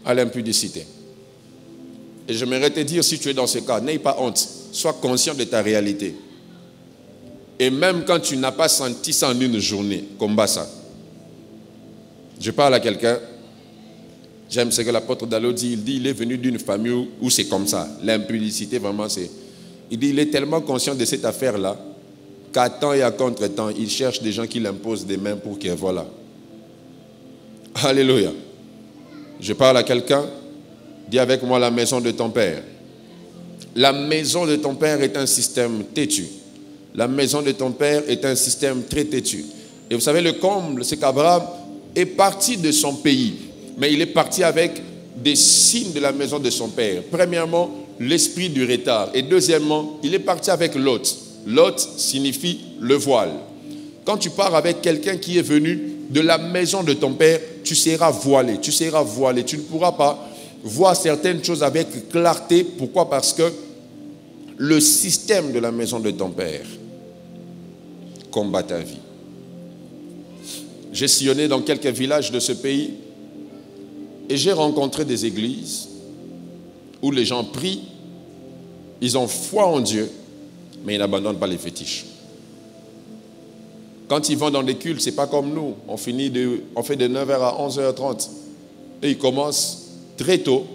à l'impudicité. Et j'aimerais te dire, si tu es dans ce cas, n'aie pas honte, sois conscient de ta réalité. Et même quand tu n'as pas senti ça en une journée, combat ça. Je parle à quelqu'un, j'aime ce que l'apôtre Dallo dit, il est venu d'une famille où c'est comme ça. L'impudicité, vraiment, c'est... Il dit, il est tellement conscient de cette affaire-là qu'à temps et à contre-temps, il cherche des gens qui l'imposent des mains pour que, voilà. Alléluia. Je parle à quelqu'un, dis avec moi la maison de ton père. La maison de ton père est un système têtu. La maison de ton père est un système très têtu. Et vous savez, le comble, c'est qu'Abraham est parti de son pays, mais il est parti avec des signes de la maison de son père. Premièrement, l'esprit du retard. Et deuxièmement, il est parti avec Lot. Lot signifie le voile. Quand tu pars avec quelqu'un qui est venu de la maison de ton père, tu seras voilé. Tu seras voilé. Tu ne pourras pas voir certaines choses avec clarté. Pourquoi? Parce que le système de la maison de ton père combat ta vie. J'ai sillonné dans quelques villages de ce pays et j'ai rencontré des églises où les gens prient, ils ont foi en Dieu, mais ils n'abandonnent pas les fétiches. Quand ils vont dans des cultes, ce n'est pas comme nous. On fait de 9h à 11h30. Et ils commencent très tôt,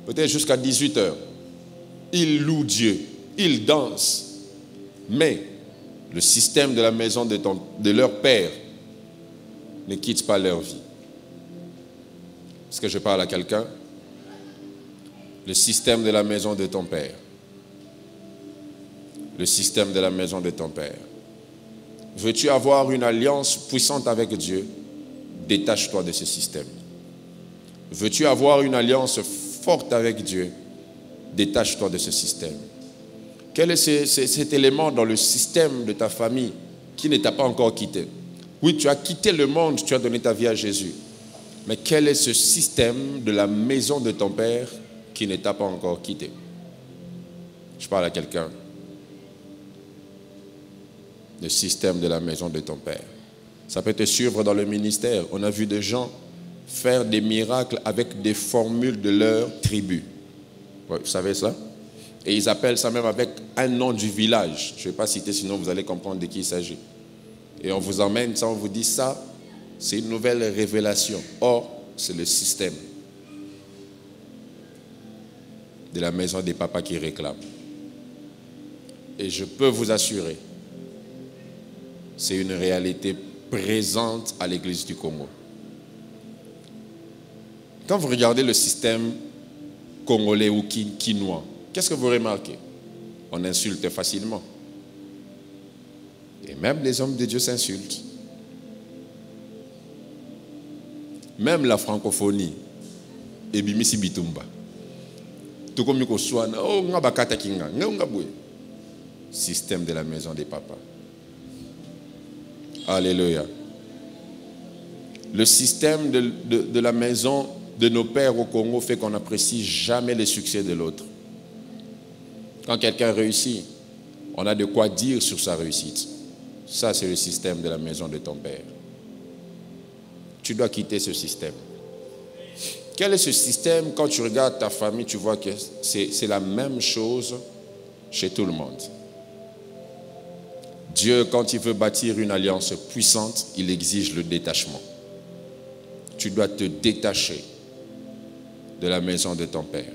peut-être jusqu'à 18h. Ils louent Dieu, ils dansent. Mais le système de la maison de leur père ne quitte pas leur vie. Est-ce que je parle à quelqu'un? Le système de la maison de ton père. Le système de la maison de ton père. Veux-tu avoir une alliance puissante avec Dieu? Détache-toi de ce système. Veux-tu avoir une alliance forte avec Dieu? Détache-toi de ce système. Quel est cet élément dans le système de ta famille qui ne t'a pas encore quitté? Oui, tu as quitté le monde, tu as donné ta vie à Jésus. Mais quel est ce système de la maison de ton père qui ne t'a pas encore quitté? Je parle à quelqu'un. Le système de la maison de ton père. Ça peut te suivre dans le ministère. On a vu des gens faire des miracles avec des formules de leur tribu. Ouais, vous savez ça? Et ils appellent ça même avec un nom du village. Je ne vais pas citer, sinon vous allez comprendre de qui il s'agit. Et on vous emmène ça, on vous dit ça, c'est une nouvelle révélation. Or, c'est le système de la maison des papas qui réclament. Et je peux vous assurer, c'est une réalité présente à l'Église du Congo. Quand vous regardez le système congolais ou quinois, qu'est-ce que vous remarquez? On insulte facilement. Et même les hommes de Dieu s'insultent. Même la francophonie. Ebimisi bitumba. Tout comme système de la maison des papas. Alléluia. Le système de la maison de nos pères au Congo fait qu'on n'apprécie jamais le succès de l'autre. Quand quelqu'un réussit, on a de quoi dire sur sa réussite. Ça, c'est le système de la maison de ton père. Tu dois quitter ce système. Quel est ce système? Quand tu regardes ta famille, tu vois que c'est la même chose chez tout le monde. Dieu, quand il veut bâtir une alliance puissante, il exige le détachement. Tu dois te détacher de la maison de ton père.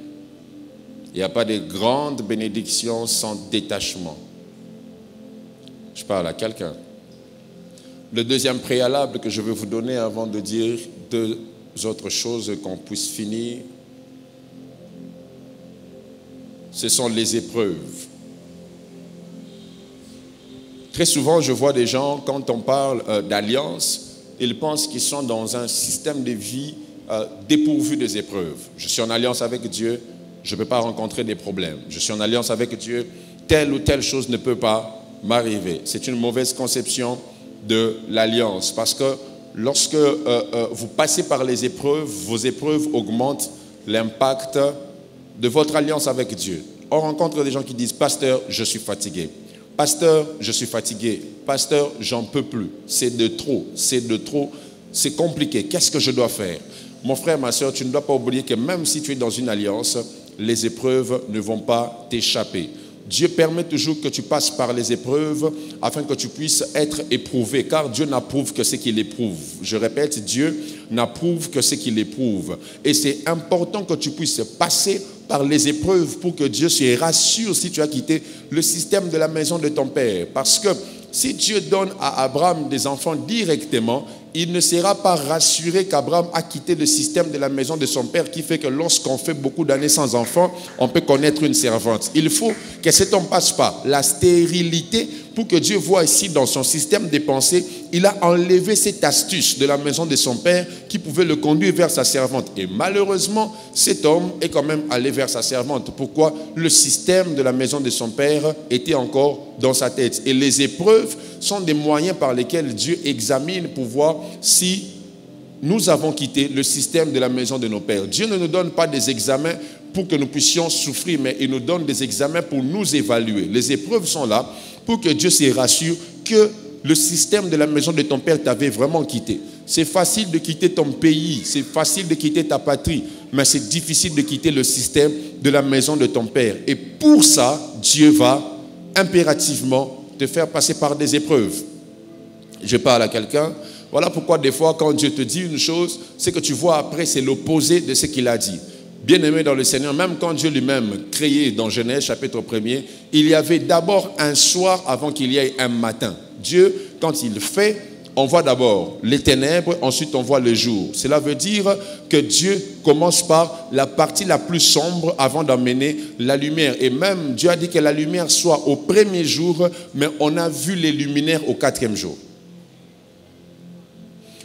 Il n'y a pas de grande bénédiction sans détachement. Je parle à quelqu'un. Le deuxième préalable que je veux vous donner avant de dire deux autres choses qu'on puisse finir, ce sont les épreuves. Très souvent, je vois des gens, quand on parle d'alliance, ils pensent qu'ils sont dans un système de vie dépourvu des épreuves. Je suis en alliance avec Dieu, je ne peux pas rencontrer des problèmes. Je suis en alliance avec Dieu, telle ou telle chose ne peut pas m'arriver. C'est une mauvaise conception de l'alliance. Parce que lorsque vous passez par les épreuves, vos épreuves augmentent l'impact de votre alliance avec Dieu. On rencontre des gens qui disent « Pasteur, je suis fatigué. Pasteur, je suis fatigué. Pasteur, j'en peux plus. C'est de trop, c'est compliqué. Qu'est-ce que je dois faire ?» Mon frère, ma soeur, tu ne dois pas oublier que même si tu es dans une alliance, les épreuves ne vont pas t'échapper. Dieu permet toujours que tu passes par les épreuves afin que tu puisses être éprouvé, car Dieu n'approuve que ce qu'il éprouve. Je répète, Dieu n'approuve que ce qu'il éprouve. Et c'est important que tu puisses passer par les épreuves pour que Dieu se rassure si tu as quitté le système de la maison de ton père. Parce que si Dieu donne à Abraham des enfants directement, il ne sera pas rassuré qu'Abraham a quitté le système de la maison de son père qui fait que lorsqu'on fait beaucoup d'années sans enfant, on peut connaître une servante. Il faut que cet homme passe par la stérilité pour que Dieu voit ici dans son système de pensée, il a enlevé cette astuce de la maison de son père qui pouvait le conduire vers sa servante. Et malheureusement, cet homme est quand même allé vers sa servante. Pourquoi? Le système de la maison de son père était encore dans sa tête. Et les épreuves sont des moyens par lesquels Dieu examine pour voir si nous avons quitté le système de la maison de nos pères. Dieu ne nous donne pas des examens pour que nous puissions souffrir, mais il nous donne des examens pour nous évaluer. Les épreuves sont là pour que Dieu se rassure que le système de la maison de ton père t'avait vraiment quitté. C'est facile de quitter ton pays, c'est facile de quitter ta patrie, mais c'est difficile de quitter le système de la maison de ton père. Et pour ça, Dieu va impérativement te faire passer par des épreuves. Je parle à quelqu'un. Voilà pourquoi des fois, quand Dieu te dit une chose, c'est que tu vois après, c'est l'opposé de ce qu'il a dit. Bien-aimé dans le Seigneur, même quand Dieu lui-même créait dans Genèse chapitre 1er, il y avait d'abord un soir avant qu'il y ait un matin. Dieu, quand il fait, on voit d'abord les ténèbres, ensuite on voit le jour. Cela veut dire que Dieu commence par la partie la plus sombre avant d'emmener la lumière. Et même Dieu a dit que la lumière soit au premier jour, mais on a vu les luminaires au 4e jour.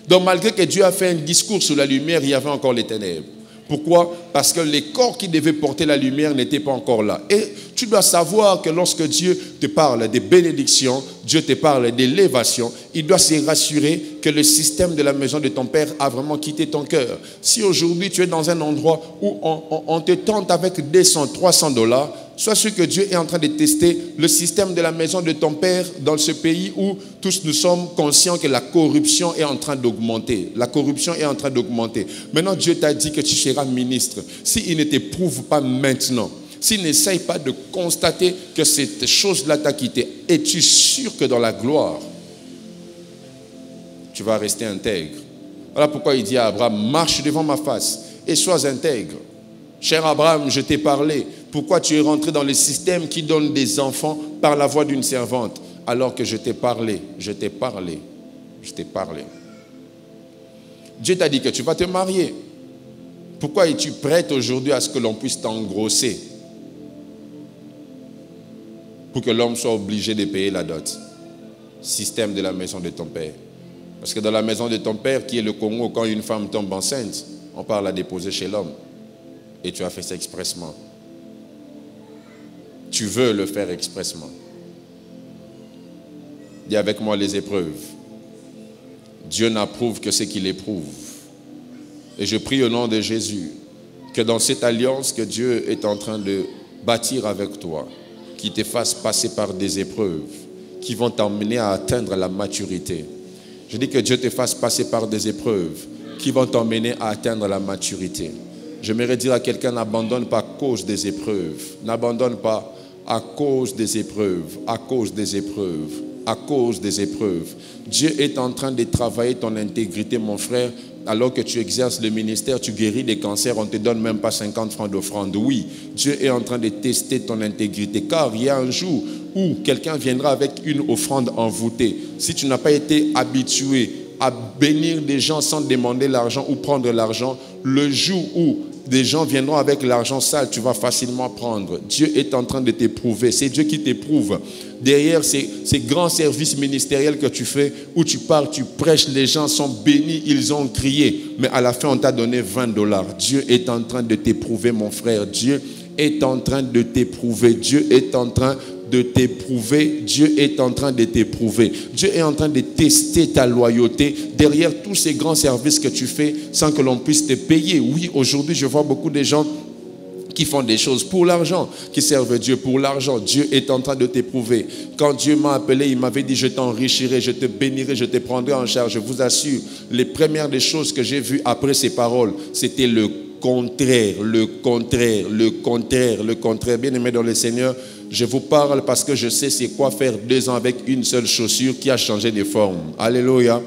Donc malgré que Dieu a fait un discours sur la lumière, il y avait encore les ténèbres. Pourquoi? Parce que les corps qui devaient porter la lumière n'étaient pas encore là. Et tu dois savoir que lorsque Dieu te parle des bénédictions, Dieu te parle d'élévation, il doit se rassurer que le système de la maison de ton père a vraiment quitté ton cœur. Si aujourd'hui tu es dans un endroit où on te tente avec 200, 300 $, sois sûr que Dieu est en train de tester le système de la maison de ton père dans ce pays où tous nous sommes conscients que la corruption est en train d'augmenter. La corruption est en train d'augmenter. Maintenant, Dieu t'a dit que tu seras ministre. S'il ne t'éprouve pas maintenant, s'il n'essaye pas de constater que cette chose-là t'a quitté, es-tu sûr que dans la gloire, tu vas rester intègre? Voilà pourquoi il dit à Abraham, marche devant ma face et sois intègre. Cher Abraham, je t'ai parlé. Pourquoi tu es rentré dans le système qui donne des enfants par la voix d'une servante alors que je t'ai parlé, je t'ai parlé, je t'ai parlé. Dieu t'a dit que tu vas te marier. Pourquoi es-tu prête aujourd'hui à ce que l'on puisse t'engrosser pour que l'homme soit obligé de payer la dot? Système de la maison de ton père. Parce que dans la maison de ton père, qui est le Congo, quand une femme tombe enceinte, on parle à déposer chez l'homme. Et tu as fait ça expressement. Tu veux le faire expressement. Dis avec moi les épreuves. Dieu n'approuve que ce qu'il éprouve. Et je prie au nom de Jésus que dans cette alliance que Dieu est en train de bâtir avec toi, qu'il te fasse passer par des épreuves qui vont t'emmener à atteindre la maturité. Je dis que Dieu te fasse passer par des épreuves qui vont t'emmener à atteindre la maturité. J'aimerais dire à quelqu'un, n'abandonne pas à cause des épreuves. N'abandonne pas à cause des épreuves, à cause des épreuves, à cause des épreuves. Dieu est en train de travailler ton intégrité, mon frère. Alors que tu exerces le ministère, tu guéris des cancers, on ne te donne même pas 50 francs d'offrande. Oui, Dieu est en train de tester ton intégrité. Car il y a un jour où quelqu'un viendra avec une offrande envoûtée. Si tu n'as pas été habitué à bénir des gens sans demander l'argent ou prendre l'argent, le jour où des gens viendront avec l'argent sale, tu vas facilement prendre. Dieu est en train de t'éprouver. C'est Dieu qui t'éprouve. Derrière ces grands services ministériels que tu fais, où tu parles, tu prêches, les gens sont bénis, ils ont crié. Mais à la fin, on t'a donné 20 $. Dieu est en train de t'éprouver, mon frère. Dieu est en train de t'éprouver. Dieu est en train de t'éprouver. Dieu est en train de t'éprouver. Dieu est en train de tester ta loyauté derrière tous ces grands services que tu fais sans que l'on puisse te payer. Oui, aujourd'hui, je vois beaucoup de gens qui font des choses pour l'argent, qui servent Dieu pour l'argent. Dieu est en train de t'éprouver. Quand Dieu m'a appelé, il m'avait dit, je t'enrichirai, je te bénirai, je te prendrai en charge. Je vous assure, les premières des choses que j'ai vues après ces paroles, c'était le contraire, le contraire, le contraire, le contraire. Bien-aimés dans le Seigneur, je vous parle parce que je sais c'est quoi faire 2 ans avec une seule chaussure qui a changé de forme. Alléluia.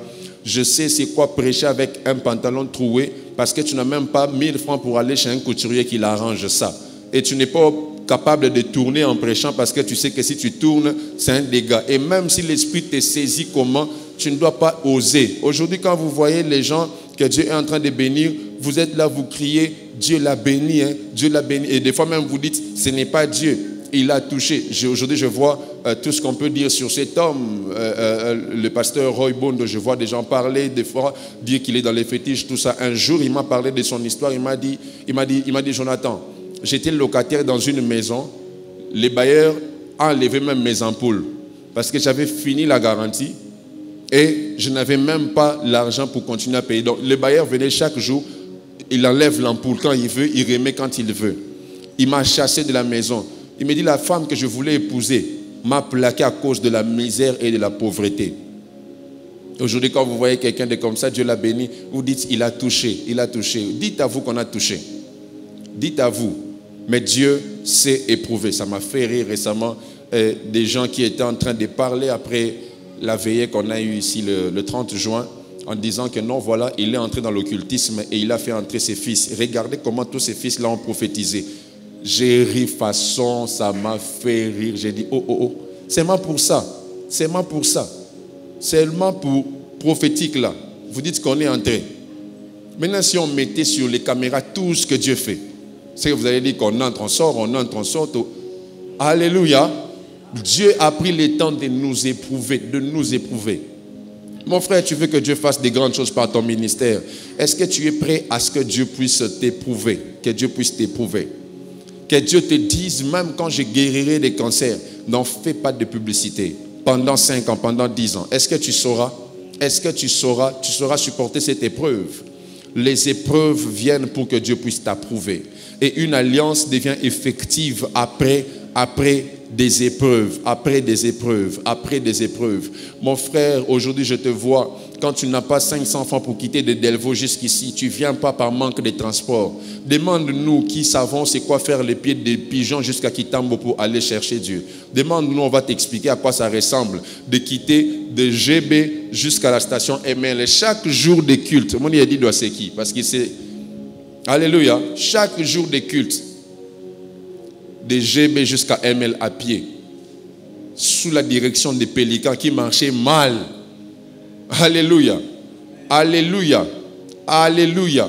Je sais c'est quoi prêcher avec un pantalon troué parce que tu n'as même pas 1000 francs pour aller chez un couturier qui l'arrange ça. Et tu n'es pas capable de tourner en prêchant parce que tu sais que si tu tournes, c'est un dégât. Et même si l'Esprit te saisit comment, tu ne dois pas oser. Aujourd'hui, quand vous voyez les gens que Dieu est en train de bénir, vous êtes là, vous criez, Dieu l'a béni, hein, Dieu l'a béni. Et des fois même vous dites, ce n'est pas Dieu, il l'a touché. Aujourd'hui, je vois tout ce qu'on peut dire sur cet homme. Le pasteur Roy Bondo, je vois des gens parler, des fois dire qu'il est dans les fétiches, tout ça. Un jour, il m'a parlé de son histoire, il m'a dit, Jonathan, j'étais locataire dans une maison, les bailleurs ont enlevé même mes ampoules parce que j'avais fini la garantie et je n'avais même pas l'argent pour continuer à payer. Donc le bailleur venait chaque jour, il enlève l'ampoule quand il veut, il remet quand il veut. Il m'a chassé de la maison. Il me dit, la femme que je voulais épouser m'a plaqué à cause de la misère et de la pauvreté. Aujourd'hui, quand vous voyez quelqu'un de comme ça, Dieu l'a béni, vous dites, il a touché, il a touché. Dites à vous qu'on a touché. Dites à vous. Mais Dieu s'est éprouvé. Ça m'a fait rire récemment des gens qui étaient en train de parler après la veillée qu'on a eue ici le 30 juin en disant que non, voilà, il est entré dans l'occultisme et il a fait entrer ses fils. Regardez comment tous ces fils-là ont prophétisé. J'ai ri façon, ça m'a fait rire. J'ai dit, oh, seulement pour ça. Seulement pour ça. Seulement pour prophétique là. Vous dites qu'on est entré. Maintenant, si on mettait sur les caméras tout ce que Dieu fait, c'est que vous allez dire qu'on entre, on sort, on entre, on sort. Alléluia. Dieu a pris le temps de nous éprouver, de nous éprouver. Mon frère, tu veux que Dieu fasse des grandes choses par ton ministère. Est-ce que tu es prêt à ce que Dieu puisse t'éprouver? Que Dieu puisse t'éprouver. Que Dieu te dise, même quand je guérirai des cancers, n'en fais pas de publicité. Pendant 5 ans, pendant 10 ans. Est-ce que tu sauras? Est-ce que tu sauras supporter cette épreuve? Les épreuves viennent pour que Dieu puisse t'approuver. Et une alliance devient effective après des épreuves, après des épreuves, après des épreuves. Mon frère, aujourd'hui je te vois, quand tu n'as pas 500 francs pour quitter de Delvaux jusqu'ici, tu ne viens pas par manque de transport. Demande-nous qui savons c'est quoi faire les pieds des pigeons jusqu'à Kitambo pour aller chercher Dieu. Demande-nous, on va t'expliquer à quoi ça ressemble de quitter de GB jusqu'à la station ML. Chaque jour de culte, mon a dit doit c'est qui? Parce que c'est, alléluia, chaque jour de culte, de GB jusqu'à ML à pied, sous la direction des pélicans qui marchaient mal. Alléluia. Alléluia. Alléluia.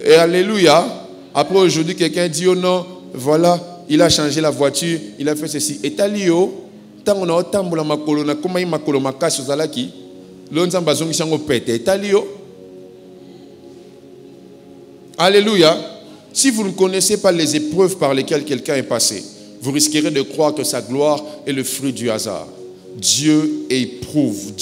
Et alléluia. Après aujourd'hui, quelqu'un dit, oh non, voilà, il a changé la voiture, il a fait ceci. Et talio, tant on a autant de makolona, comment il makoloma casse aux alaki, l'on bazong sango pète. Et talio. Alléluia. Si vous ne connaissez pas les épreuves par lesquelles quelqu'un est passé, vous risquerez de croire que sa gloire est le fruit du hasard. Dieu éprouve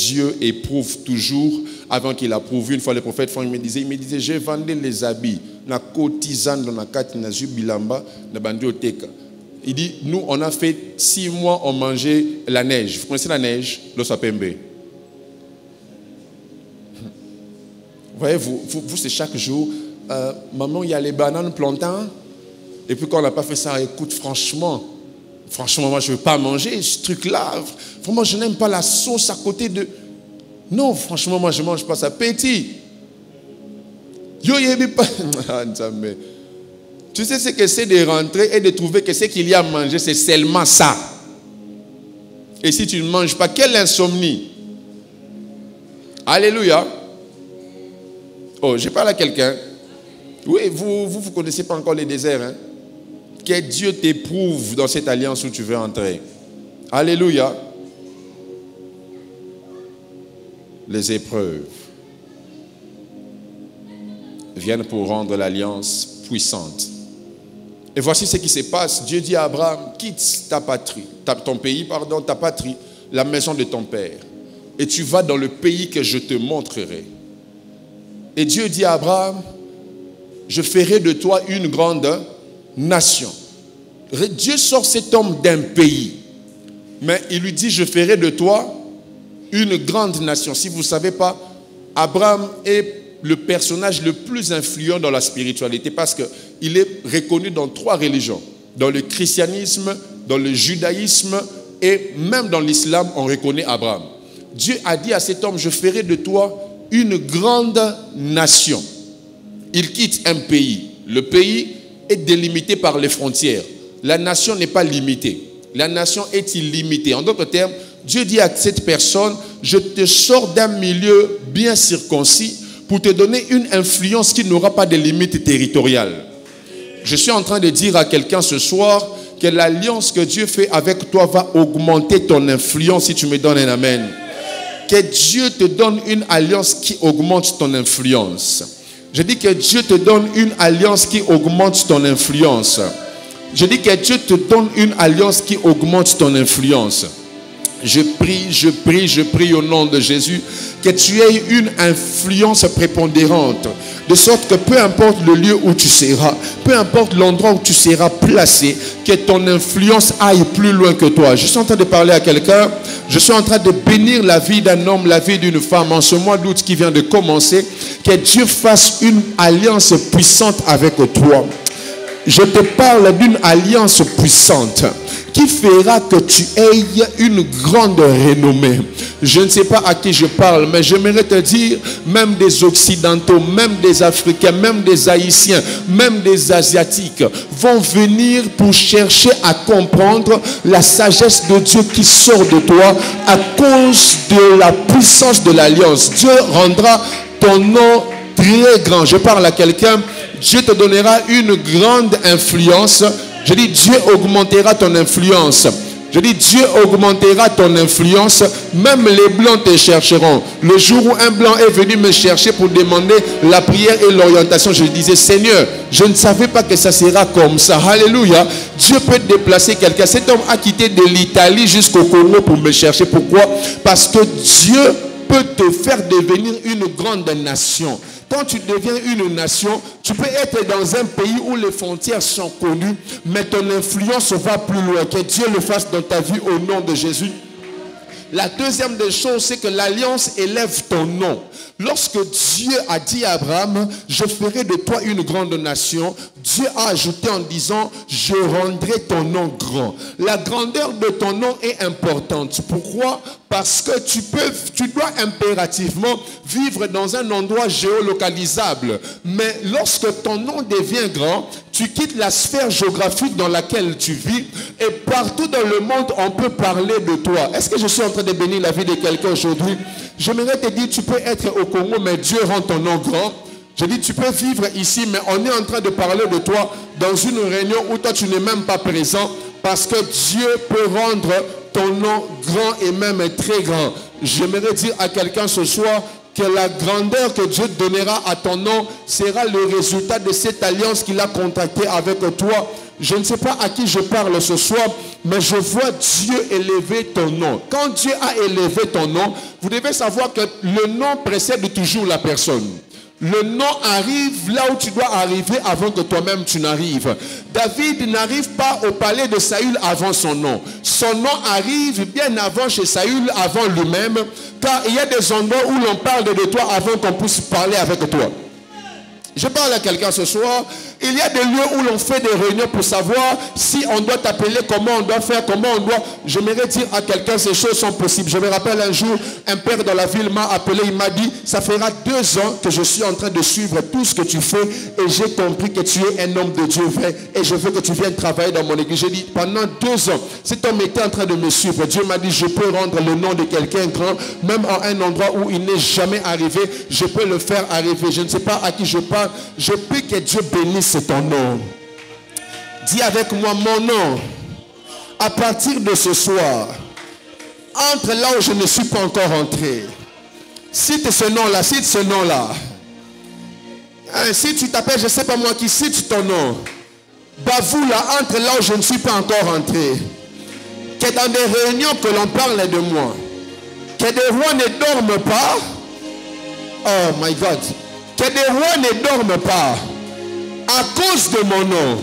toujours avant qu'il approuve. Une fois le prophète Franck me disait, j'ai vendu les habits, na cotisant dans la carte na jubilamba na bandioteka. Il dit, nous on a fait 6 mois, on mangeait la neige. Vous connaissez la neige? L'osapembe. Voyez, vous c'est chaque jour. Maman, il y a les bananes plantains. Et puis quand on n'a pas fait ça, écoute, franchement, moi je ne veux pas manger ce truc-là. Vraiment, je n'aime pas la sauce à côté de... Non, franchement, moi je ne mange pas ça. Petit. Yo, pas... Tu sais ce que c'est de rentrer et de trouver que ce qu'il y a à manger, c'est seulement ça. Et si tu ne manges pas, quelle insomnie. Alléluia. Oh, je parle à quelqu'un. Oui, vous ne connaissez pas encore les déserts. Hein? Que Dieu t'éprouve dans cette alliance où tu veux entrer. Alléluia. Les épreuves viennent pour rendre l'alliance puissante. Et voici ce qui se passe. Dieu dit à Abraham, quitte ta patrie, ta patrie, la maison de ton père. Et tu vas dans le pays que je te montrerai. Et Dieu dit à Abraham, je ferai de toi une grande nation. Dieu sort cet homme d'un pays. Mais il lui dit, je ferai de toi une grande nation. Si vous ne savez pas, Abraham est le personnage le plus influent dans la spiritualité parce qu'il est reconnu dans 3 religions. Dans le christianisme, dans le judaïsme et même dans l'islam, on reconnaît Abraham. Dieu a dit à cet homme, je ferai de toi une grande nation. Il quitte un pays. Le pays est délimité par les frontières. la nation n'est pas limitée. La nation est illimitée. En d'autres termes, Dieu dit à cette personne, je te sors d'un milieu bien circoncis pour te donner une influence qui n'aura pas de limite territoriale. Je suis en train de dire à quelqu'un ce soir que l'alliance que Dieu fait avec toi va augmenter ton influence si tu me donnes un amen. Que Dieu te donne une alliance qui augmente ton influence. Je dis que Dieu te donne une alliance qui augmente ton influence. Je dis que Dieu te donne une alliance qui augmente ton influence. Je prie au nom de Jésus que tu aies une influence prépondérante. De sorte que peu importe le lieu où tu seras, peu importe l'endroit où tu seras placé, que ton influence aille plus loin que toi. Je suis en train de parler à quelqu'un, je suis en train de bénir la vie d'un homme, la vie d'une femme en ce mois d'août qui vient de commencer. Que Dieu fasse une alliance puissante avec toi. Je te parle d'une alliance puissante qui fera que tu aies une grande renommée. Je ne sais pas à qui je parle, mais j'aimerais te dire, même des Occidentaux, même des Africains, même des Haïtiens, même des Asiatiques vont venir pour chercher à comprendre la sagesse de Dieu qui sort de toi à cause de la puissance de l'alliance. Dieu rendra ton nom très grand. Je parle à quelqu'un, Dieu te donnera une grande influence. Je dis, Dieu augmentera ton influence. Je dis, Dieu augmentera ton influence. Même les blancs te chercheront. Le jour où un blanc est venu me chercher pour demander la prière et l'orientation, je disais, Seigneur, je ne savais pas que ça sera comme ça. Alléluia. Dieu peut déplacer quelqu'un. Cet homme a quitté de l'Italie jusqu'au Congo pour me chercher. Pourquoi? Parce que Dieu peut te faire devenir une grande nation. Quand tu deviens une nation, tu peux être dans un pays où les frontières sont connues, mais ton influence va plus loin. Que Dieu le fasse dans ta vie au nom de Jésus. La deuxième des choses, c'est que l'alliance élève ton nom. Lorsque Dieu a dit à Abraham, je ferai de toi une grande nation, Dieu a ajouté en disant, je rendrai ton nom grand. La grandeur de ton nom est importante. Pourquoi? Parce que tu dois impérativement vivre dans un endroit géolocalisable. Mais lorsque ton nom devient grand, tu quittes la sphère géographique dans laquelle tu vis et partout dans le monde, on peut parler de toi. Est-ce que je suis en train de bénir la vie de quelqu'un aujourd'hui? J'aimerais te dire, tu peux être au Congo, mais Dieu rend ton nom grand. Je dis, tu peux vivre ici, mais on est en train de parler de toi dans une réunion où toi, tu n'es même pas présent parce que Dieu peut rendre ton nom grand et même très grand. J'aimerais dire à quelqu'un ce soir que la grandeur que Dieu donnera à ton nom sera le résultat de cette alliance qu'il a contractée avec toi. Je ne sais pas à qui je parle ce soir, mais je vois Dieu élever ton nom. Quand Dieu a élevé ton nom, vous devez savoir que le nom précède toujours la personne. Le nom arrive là où tu dois arriver avant que toi-même tu n'arrives. David n'arrive pas au palais de Saül avant son nom. Son nom arrive bien avant chez Saül, avant lui-même, car il y a des endroits où l'on parle de toi avant qu'on puisse parler avec toi. Je parle à quelqu'un ce soir. Il y a des lieux où l'on fait des réunions pour savoir si on doit t'appeler, comment on doit faire, comment on doit... J'aimerais dire à quelqu'un, ces choses sont possibles. Je me rappelle un jour, un père dans la ville m'a appelé, il m'a dit, ça fera 2 ans que je suis en train de suivre tout ce que tu fais et j'ai compris que tu es un homme de Dieu vrai et je veux que tu viennes travailler dans mon église. J'ai dit, pendant 2 ans, cet homme était en train de me suivre. Dieu m'a dit, je peux rendre le nom de quelqu'un grand, même en un endroit où il n'est jamais arrivé, je peux le faire arriver. Je ne sais pas à qui je parle. Je prie que Dieu bénisse ton nom. Dis avec moi, mon nom, à partir de ce soir, entre là où je ne suis pas encore entré. Cite ce nom-là, cite ce nom-là. Si tu t'appelles, je ne sais pas moi qui, cite ton nom. Bavoue là, entre là où je ne suis pas encore entré. Que dans des réunions que l'on parle de moi. Que des rois ne dorment pas. Oh my God. Que des rois ne dorment pas à cause de mon nom.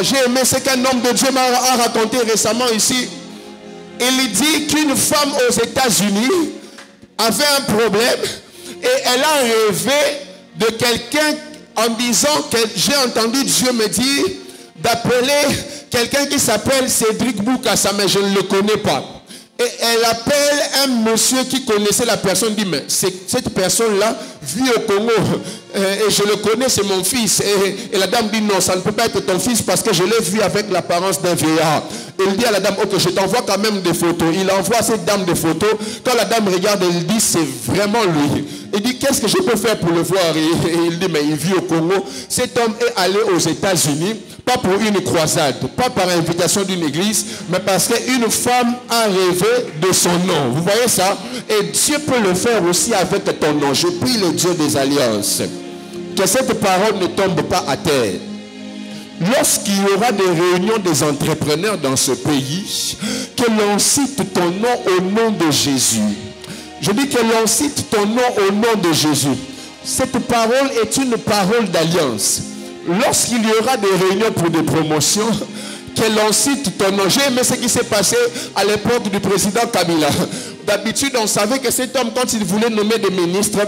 J'ai aimé ce qu'un homme de Dieu m'a raconté récemment ici. Il dit qu'une femme aux États-Unis avait un problème et elle a rêvé de quelqu'un en disant que j'ai entendu Dieu me dire d'appeler quelqu'un qui s'appelle Cédric Boukassa, mais je ne le connais pas. Et elle appelle un monsieur qui connaissait la personne, dit, mais cette personne-là vit au Congo, et je le connais, c'est mon fils. Et la dame dit, non, ça ne peut pas être ton fils parce que je l'ai vu avec l'apparence d'un vieillard. Il dit à la dame, ok, je t'envoie quand même des photos. Il envoie à cette dame des photos. Quand la dame regarde, elle dit, c'est vraiment lui. Il dit, qu'est-ce que je peux faire pour le voir? Et il dit, mais il vit au Congo. Cet homme est allé aux États-Unis, pas pour une croisade, pas par invitation d'une église, mais parce qu'une femme a rêvé de son nom. Vous voyez ça? Et Dieu peut le faire aussi avec ton nom. Je prie le Dieu des alliances, que cette parole ne tombe pas à terre. Lorsqu'il y aura des réunions des entrepreneurs dans ce pays, que l'on cite ton nom au nom de Jésus. Je dis que l'on cite ton nom au nom de Jésus. Cette parole est une parole d'alliance. Lorsqu'il y aura des réunions pour des promotions, que l'on cite ton nom. J'ai aimé ce qui s'est passé à l'époque du président Kabila. D'habitude, on savait que cet homme, quand il voulait nommer des ministres,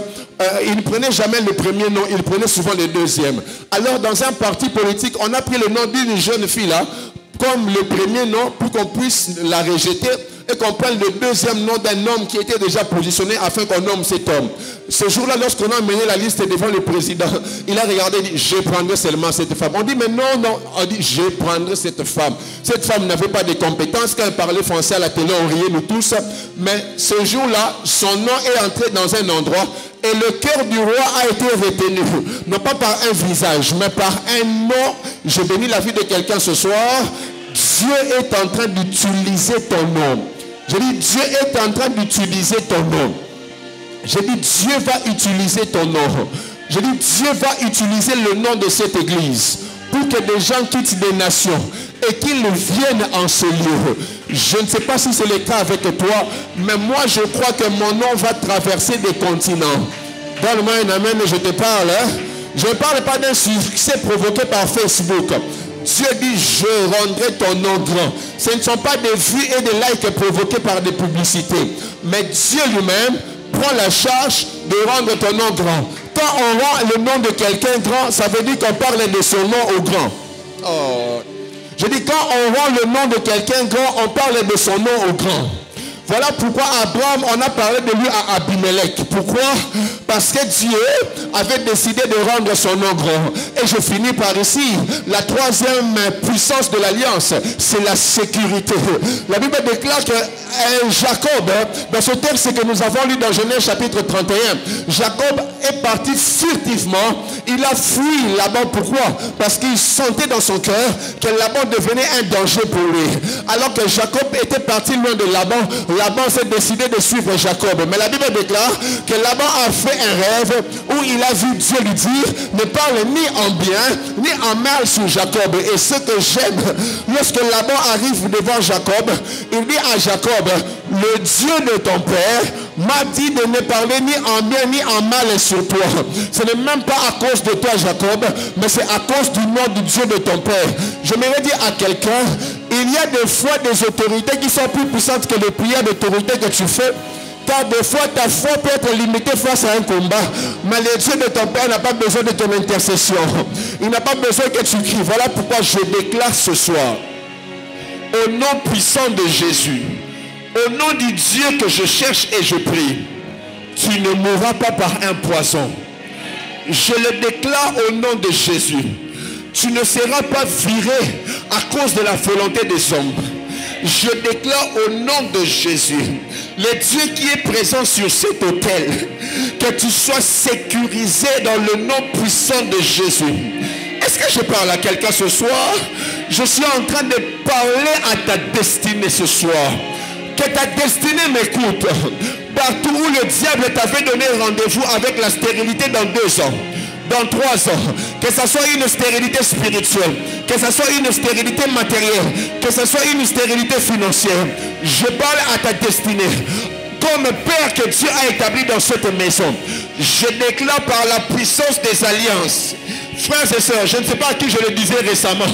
il ne prenait jamais le premier nom, il prenait souvent le deuxième. Alors, dans un parti politique, on a pris le nom d'une jeune fille là, comme le premier nom, pour qu'on puisse la rejeter, et qu'on prenne le deuxième nom d'un homme qui était déjà positionné afin qu'on nomme cet homme. Ce jour-là, lorsqu'on a mené la liste devant le président, il a regardé et dit, je prendrai seulement cette femme. On dit, mais non, non. On dit, je prendrai cette femme. Cette femme n'avait pas de compétences. Quand elle parlait français à la télé, on riait nous tous. Mais ce jour-là, son nom est entré dans un endroit et le cœur du roi a été retenu. Non pas par un visage, mais par un nom. Je bénis la vie de quelqu'un ce soir. Dieu est en train d'utiliser ton nom. Je dis, Dieu est en train d'utiliser ton nom. Je dis, Dieu va utiliser ton nom. Je dis, Dieu va utiliser le nom de cette église pour que des gens quittent des nations et qu'ils viennent en ce lieu. Je ne sais pas si c'est le cas avec toi, mais moi je crois que mon nom va traverser des continents. Donne-moi un amen et je te parle. Je ne parle pas d'un succès provoqué par Facebook. Dieu dit, je rendrai ton nom grand. Ce ne sont pas des vues et des likes provoqués par des publicités. Mais Dieu lui-même prend la charge de rendre ton nom grand. Quand on rend le nom de quelqu'un grand, ça veut dire qu'on parle de son nom au grand. Oh. Je dis, quand on rend le nom de quelqu'un grand, on parle de son nom au grand. Voilà pourquoi Abraham, on a parlé de lui à Abimelech. Pourquoi? Parce que Dieu avait décidé de rendre son nom grand. Et je finis par ici. La troisième puissance de l'alliance, c'est la sécurité. La Bible déclare que Jacob, dans ce texte que nous avons lu dans Genèse chapitre 31, Jacob est parti furtivement. Il a fui Laban. Pourquoi? Parce qu'il sentait dans son cœur que Laban devenait un danger pour lui. Alors que Jacob était parti loin de Laban, Laban s'est décidé de suivre Jacob. Mais la Bible déclare que Laban a fait un rêve où il a vu Dieu lui dire, ne parle ni en bien ni en mal sur Jacob. Et ce que j'aime, lorsque Laban arrive devant Jacob, il dit à Jacob, le Dieu de ton père m'a dit de ne parler ni en bien ni en mal sur toi. Ce n'est même pas à cause de toi, Jacob, mais c'est à cause du nom du Dieu de ton père. Je m'aimerais dire à quelqu'un, il y a des fois des autorités qui sont plus puissantes que les prières d'autorité que tu fais. Car des fois ta foi peut être limitée face à un combat. Mais le Dieu de ton père n'a pas besoin de ton intercession. Il n'a pas besoin que tu cries. Voilà pourquoi je déclare ce soir, au nom puissant de Jésus, au nom du Dieu que je cherche et je prie, tu ne mourras pas par un poison. Je le déclare au nom de Jésus. Tu ne seras pas viré à cause de la volonté des hommes. Je déclare au nom de Jésus, le Dieu qui est présent sur cet autel, que tu sois sécurisé dans le nom puissant de Jésus. Est-ce que je parle à quelqu'un ce soir? Je suis en train de parler à ta destinée ce soir. Que ta destinée m'écoute. Partout où le diable t'avait donné rendez-vous avec la stérilité dans 2 ans, dans 3 ans, que ce soit une stérilité spirituelle, que ce soit une stérilité matérielle, que ce soit une stérilité financière, je parle à ta destinée. Comme Père que Dieu a établi dans cette maison, je déclare par la puissance des alliances. Frères et sœurs, je ne sais pas à qui je le disais récemment.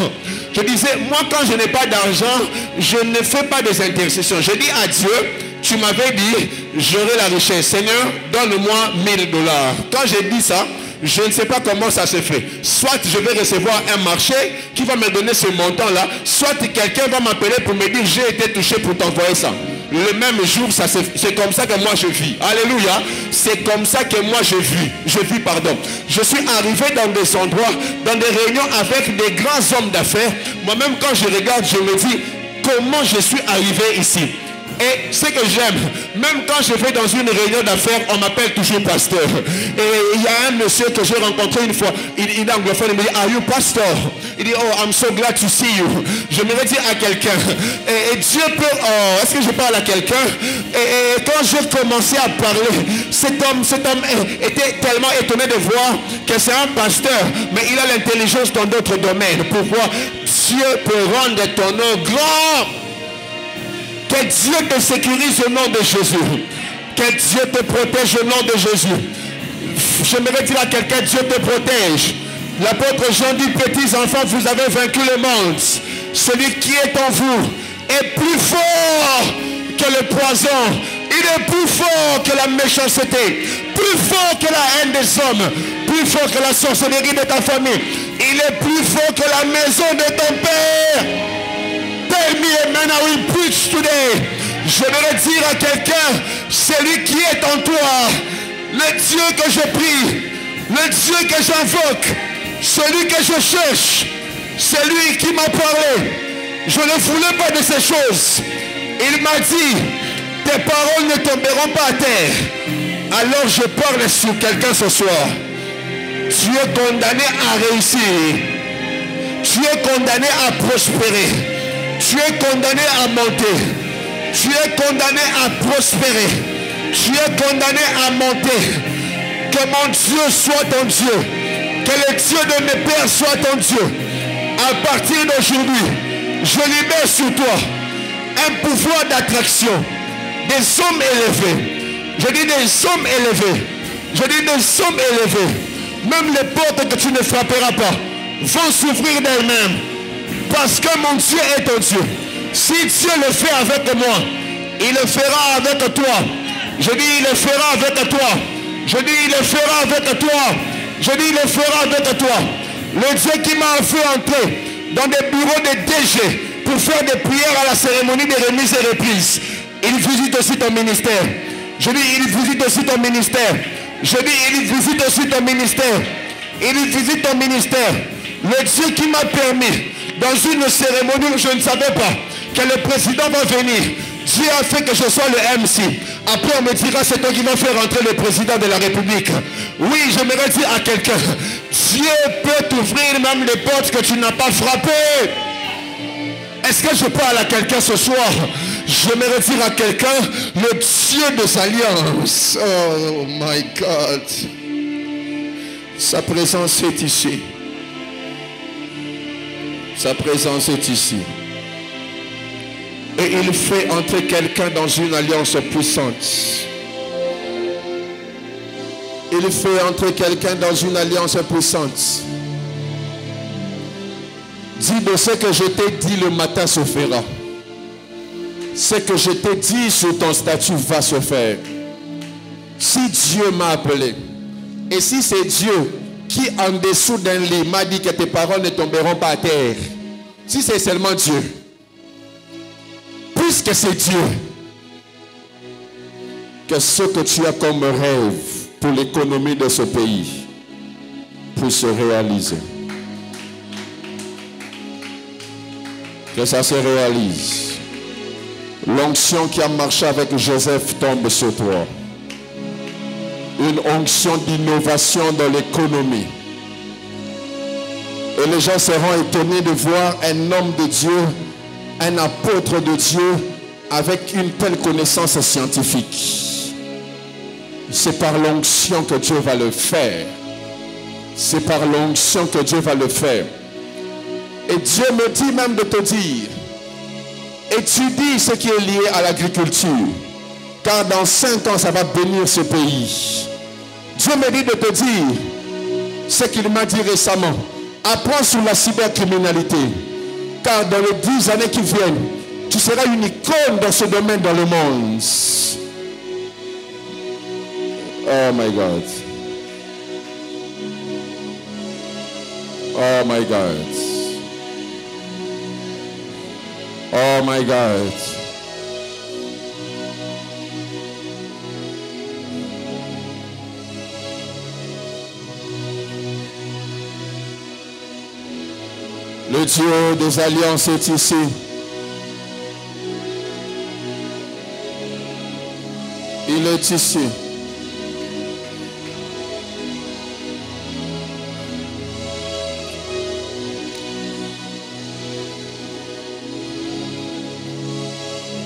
Je disais, moi quand je n'ai pas d'argent, je ne fais pas des intercessions. Je dis à Dieu, tu m'avais dit, j'aurai la richesse. Seigneur, donne-moi 1000 $. Quand j'ai dit ça, je ne sais pas comment ça se fait. Soit je vais recevoir un marché qui va me donner ce montant-là, soit quelqu'un va m'appeler pour me dire, j'ai été touché pour t'envoyer ça. le même jour, c'est comme ça que moi je vis. Alléluia. C'est comme ça que moi je vis. Je suis arrivé dans des endroits, dans des réunions avec des grands hommes d'affaires. Moi-même, quand je regarde, je me dis, comment je suis arrivé ici? Et ce que j'aime, même quand je vais dans une réunion d'affaires, on m'appelle toujours pasteur. Et il y a un monsieur que j'ai rencontré une fois, il est anglophone, il me dit, are you pastor? Il dit, oh, I'm so glad to see you. Je me dire à quelqu'un, et Dieu peut, oh, est-ce que je parle à quelqu'un? Et quand j'ai commencé à parler, cet homme était tellement étonné de voir que c'est un pasteur, mais il a l'intelligence dans d'autres domaines. Pourquoi? Dieu peut rendre ton nom grand. Que Dieu te sécurise au nom de Jésus. Que Dieu te protège au nom de Jésus. J'aimerais dire à quelqu'un, Dieu te protège. L'apôtre Jean dit, petits enfants, vous avez vaincu le monde. Celui qui est en vous est plus fort que le poison. Il est plus fort que la méchanceté. Plus fort que la haine des hommes. Plus fort que la sorcellerie de ta famille. Il est plus fort que la maison de ton père. Tell me, amen, I will preach today. Je vais dire à quelqu'un, celui qui est en toi, le Dieu que je prie, le Dieu que j'invoque, celui que je cherche, celui qui m'a parlé. Je ne voulais pas de ces choses. Il m'a dit, tes paroles ne tomberont pas à terre. Alors je parle sur quelqu'un ce soir. Tu es condamné à réussir. Tu es condamné à prospérer. Tu es condamné à monter. Tu es condamné à prospérer. Tu es condamné à monter. Que mon Dieu soit ton Dieu. Que le Dieu de mes pères soit ton Dieu. À partir d'aujourd'hui, je libère sur toi un pouvoir d'attraction. Des hommes élevés. Je dis des hommes élevés. Je dis des hommes élevés. Même les portes que tu ne frapperas pas vont s'ouvrir d'elles-mêmes. Parce que mon Dieu est ton Dieu. Si Dieu le fait avec moi, il le fera avec toi. Je dis, il le fera avec toi. Je dis, il le fera avec toi. Je dis, il le fera avec toi. Le Dieu qui m'a fait entrer dans des bureaux de DG pour faire des prières à la cérémonie de remise et reprise. Il visite aussi ton ministère. Je dis, il visite aussi ton ministère. Je dis, il visite aussi ton ministère. Il visite ton ministère. Le Dieu qui m'a permis, dans une cérémonie où je ne savais pas que le président va venir, Dieu a fait que je sois le MC. Après on me dira, c'est toi qui vas faire entrer le président de la République. Oui, j'aimerais dire à quelqu'un, Dieu peut t'ouvrir même les portes que tu n'as pas frappées. Est-ce que je parle à quelqu'un ce soir? J'aimerais dire à quelqu'un, le Dieu des alliances. Oh my God. Sa présence est ici. Sa présence est ici. Et il fait entrer quelqu'un dans une alliance puissante. Il fait entrer quelqu'un dans une alliance puissante. Dis de ce que je t'ai dit le matin se fera. Ce que je t'ai dit sur ton statut va se faire. Si Dieu m'a appelé, et si c'est Dieu qui en dessous d'un lit m'a dit que tes paroles ne tomberont pas à terre, si c'est seulement Dieu, puisque c'est Dieu, que ce que tu as comme rêve pour l'économie de ce pays puisse se réaliser. Que ça se réalise. L'onction qui a marché avec Joseph tombe sur toi. Une onction d'innovation dans l'économie. Et les gens seront étonnés de voir un homme de Dieu, un apôtre de Dieu, avec une telle connaissance scientifique. C'est par l'onction que Dieu va le faire. C'est par l'onction que Dieu va le faire. Et Dieu me dit même de te dire, étudie ce qui est lié à l'agriculture, car dans 5 ans, ça va bénir ce pays. Dieu me dit de te dire ce qu'il m'a dit récemment. Apprends sur la cybercriminalité, car dans les 10 années qui viennent, tu seras une icône dans ce domaine dans le monde. Oh my God. Oh my God. Oh my God. Dieu des alliances est ici. Il est ici.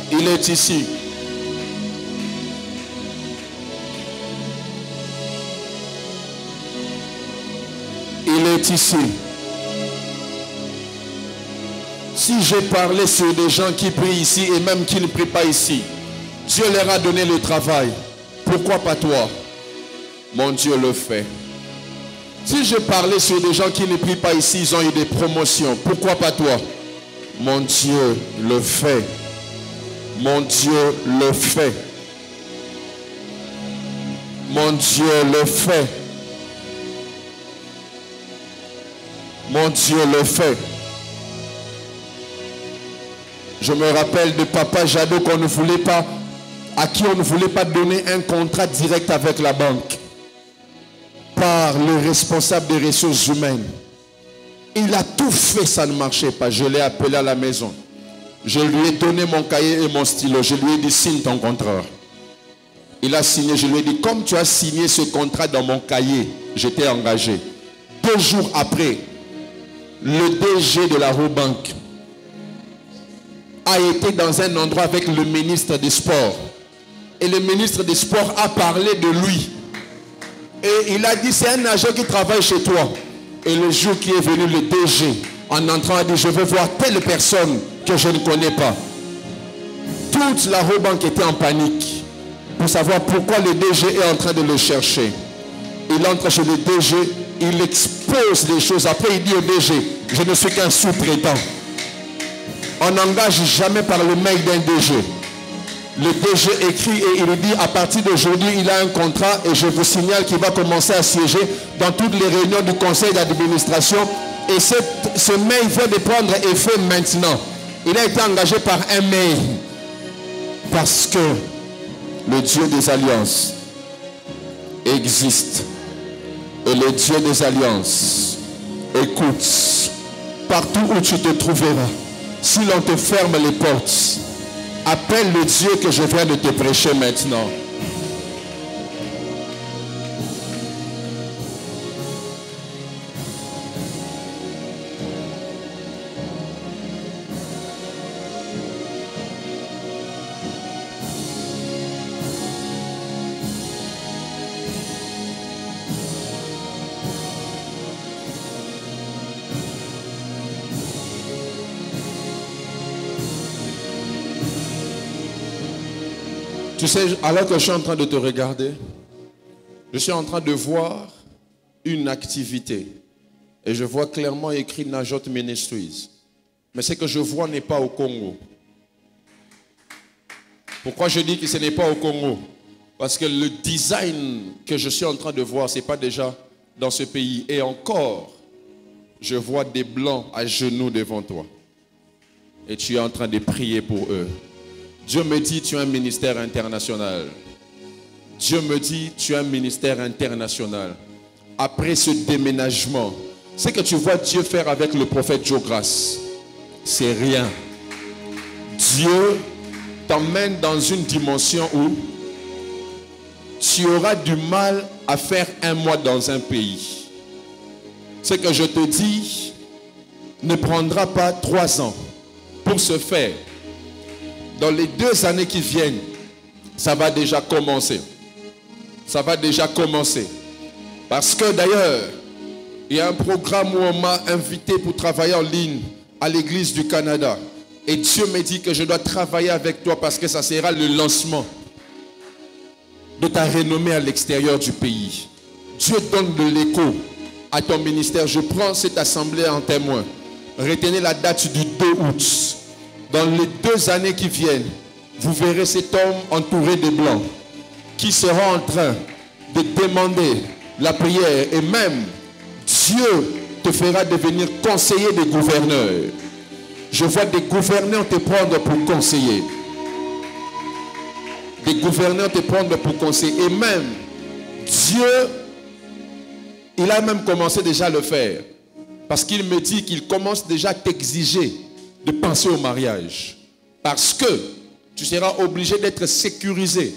Il est ici. Il est ici. Si j'ai parlé sur des gens qui prient ici et même qui ne prient pas ici, Dieu leur a donné le travail. Pourquoi pas toi? Mon Dieu le fait. Si je parlais sur des gens qui ne prient pas ici, ils ont eu des promotions. Pourquoi pas toi? Mon Dieu le fait. Mon Dieu le fait. Mon Dieu le fait. Mon Dieu le fait. Je me rappelle de Papa Jadot qu'on ne voulait pas, à qui on ne voulait pas donner un contrat direct avec la banque. Par le responsable des ressources humaines. Il a tout fait, ça ne marchait pas. Je l'ai appelé à la maison. Je lui ai donné mon cahier et mon stylo. Je lui ai dit, signe ton contrat. Il a signé. Je lui ai dit, comme tu as signé ce contrat dans mon cahier, j'étais engagé. 2 jours après, le DG de la Robank a été dans un endroit avec le ministre des Sports. Et le ministre des Sports a parlé de lui. Et il a dit, c'est un agent qui travaille chez toi. Et le jour qui est venu, le DG, en entrant, a dit, je veux voir telle personne que je ne connais pas. Toute la Robank était en panique pour savoir pourquoi le DG est en train de le chercher. Il entre chez le DG, il expose les choses. Après, il dit au DG, je ne suis qu'un sous-traitant. On n'engage jamais par le mail d'un DG. Le DG écrit et il dit, à partir d'aujourd'hui, il a un contrat et je vous signale qu'il va commencer à siéger dans toutes les réunions du conseil d'administration. Et ce mail vient de prendre effet maintenant. Il a été engagé par un mail. Parce que le Dieu des alliances existe. Et le Dieu des alliances écoute. Partout où tu te trouveras, si l'on te ferme les portes, appelle le Dieu que je viens de te prêcher maintenant. Tu sais, alors que je suis en train de te regarder, je suis en train de voir une activité. Et je vois clairement écrit Najot Ministries. Mais ce que je vois n'est pas au Congo. Pourquoi je dis que ce n'est pas au Congo? Parce que le design que je suis en train de voir, ce n'est pas déjà dans ce pays. Et encore, je vois des blancs à genoux devant toi. Et tu es en train de prier pour eux. Dieu me dit, tu as un ministère international. Dieu me dit, tu as un ministère international. Après ce déménagement, ce que tu vois Dieu faire avec le prophète Joe Grace, c'est rien. Dieu t'emmène dans une dimension où tu auras du mal à faire 1 mois dans un pays. Ce que je te dis ne prendra pas 3 ans pour se faire. Dans les 2 années qui viennent, ça va déjà commencer. Ça va déjà commencer. Parce que d'ailleurs, il y a un programme où on m'a invité pour travailler en ligne à l'Église du Canada. Et Dieu me dit que je dois travailler avec toi parce que ça sera le lancement de ta renommée à l'extérieur du pays. Dieu donne de l'écho à ton ministère. Je prends cette assemblée en témoin. Retenez la date du 2 août. Dans les 2 années qui viennent, vous verrez cet homme entouré de blancs qui sera en train de demander la prière. Et même, Dieu te fera devenir conseiller des gouverneurs. Je vois des gouverneurs te prendre pour conseiller. Des gouverneurs te prendre pour conseiller. Et même, Dieu, il a même commencé déjà à le faire. Parce qu'il me dit qu'il commence déjà à t'exiger de penser au mariage. Parce que tu seras obligé d'être sécurisé,